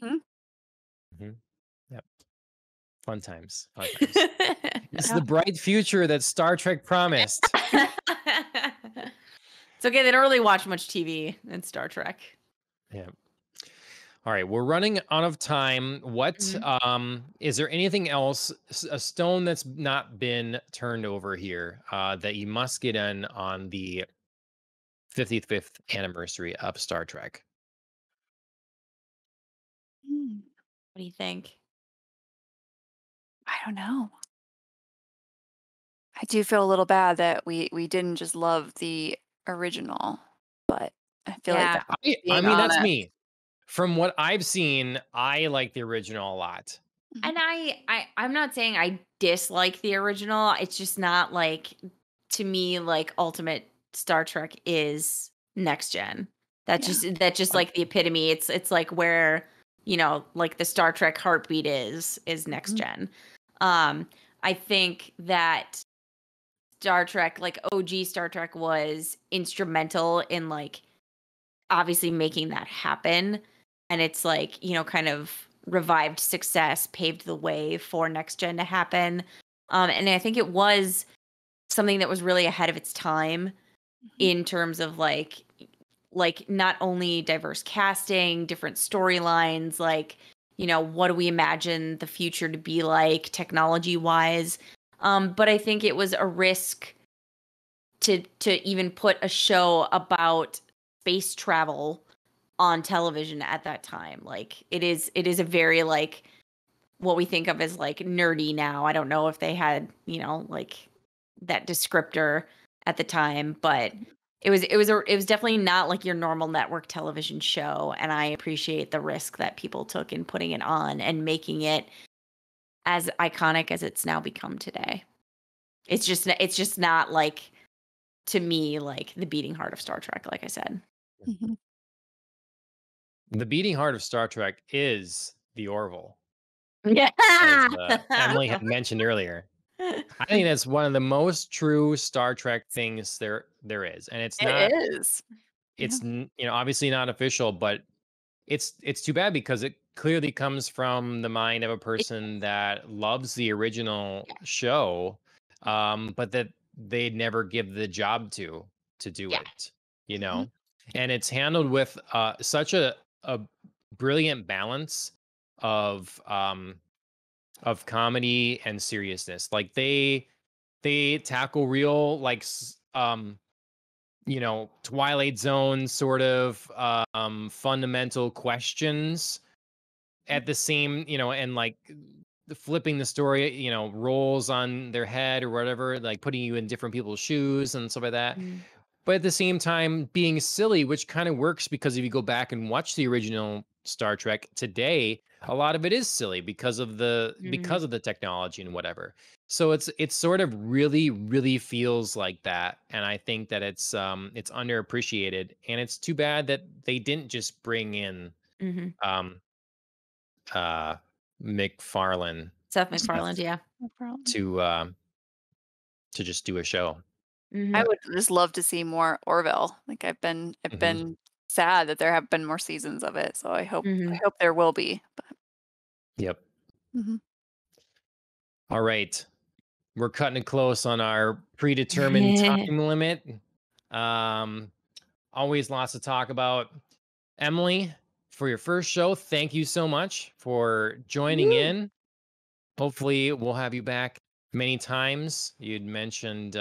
Mhm. Mhm. Yep. Fun times. Fun times. It's the Yeah. bright future that Star Trek promised. It's okay, they don't really watch much TV in Star Trek. Yeah. All right, we're running out of time. What Mhm. is there anything else, a stone that's not been turned over here, that you must get in on the 55th anniversary of Star Trek? Mm, What do you think? I don't know. I do feel a little bad that we didn't just love the original, but I feel like Yeah. that I being mean, that's honest. me. From what I've seen, I like the original a lot. Mhm. And I'm not saying I dislike the original. It's just not like, to me, like ultimate Star Trek is next gen. Yeah. That's just Um, like the epitome. It's like where, like the Star Trek heartbeat is next Mhm. gen. Um I think that Star Trek, like OG Star Trek, was instrumental in like obviously making that happen. And it's like, kind of revived success, paved the way for next gen to happen. And I think it was something that was really ahead of its time Mhm. in terms of like not only diverse casting, different storylines, like, what do we imagine the future to be like technology wise. But I think it was a risk to even put a show about space travel on television at that time. Like it is a very like what we think of as like nerdy now. I don't know if they had, like that descriptor at the time, but it was definitely not like your normal network television show, and I appreciate the risk that people took in putting it on and making it as iconic as it's now become today. It's just not like, to me, like the beating heart of Star Trek, like I said. Mhm. the beating heart of Star Trek is the Orville, Yeah. as Emily had mentioned earlier. I think that's one of the most true Star Trek things there is, and it's It not. is. Yeah. Obviously not official, but it's too bad because it clearly comes from the mind of a It- person that loves the original show, but that they'd never give the job to do yeah. it, Mhm. and it's handled with such a brilliant balance of comedy and seriousness. Like they tackle real like Twilight Zone sort of fundamental questions at the same, and like flipping the story, roles on their head or whatever, like putting you in different people's shoes and stuff like that. Mm, But at the same time, being silly, which kind of works because if you go back and watch the original Star Trek today, a lot of it is silly mhm, because of the technology and whatever. So it's sort of really really feels like that, and I think that it's underappreciated, and it's too bad that they didn't just bring in mhm. um uh McFarlane Seth Seth MacFarlane, yeah. No problem. to just do a show. I Mhm, But would just love to see more Orville. Like I've mhm. been sad that there have been more seasons of it, so I mhm. hope there will be. But Yep. mhm. All right. We're cutting it close on our predetermined time limit. Um, Always lots to talk about. Emily, for your first show, thank you so much for joining Woo. in. Hopefully, we'll have you back many times. You'd mentioned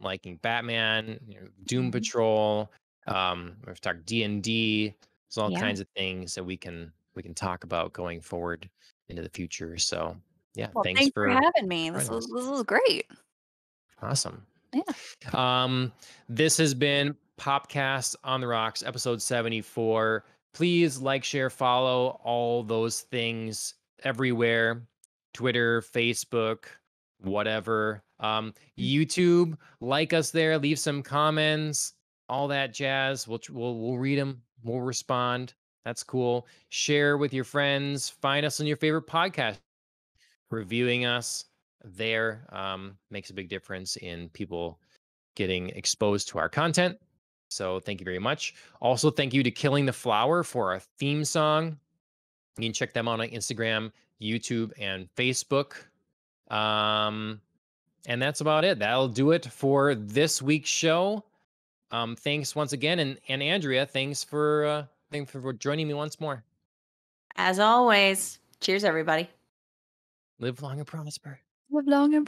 liking Batman, Doom Mhm. Patrol. We've talked D&D. There's all Yeah. kinds of things that we can talk about going forward into the future. So, yeah, Well, thanks thanks for for having me. joining us. This was great. Awesome. Yeah. Um, this has been Popcast on the Rocks, episode 74. Please like, share, follow all those things everywhere. Twitter, Facebook, whatever. Mm. YouTube, like us there, leave some comments, all that jazz. We'll read them. We'll respond. That's cool. Share with your friends. Find us on your favorite podcast, reviewing us, there. Makes a big difference in people getting exposed to our content. So thank you very much. Also, thank you to Killing the Flower for our theme song. You can check them out on Instagram, YouTube, and Facebook. And that's about it. That'll do it for this week's show. Thanks once again, and Andrea, thanks for joining me once more. As always, cheers, everybody. Live long and prosper. Live long and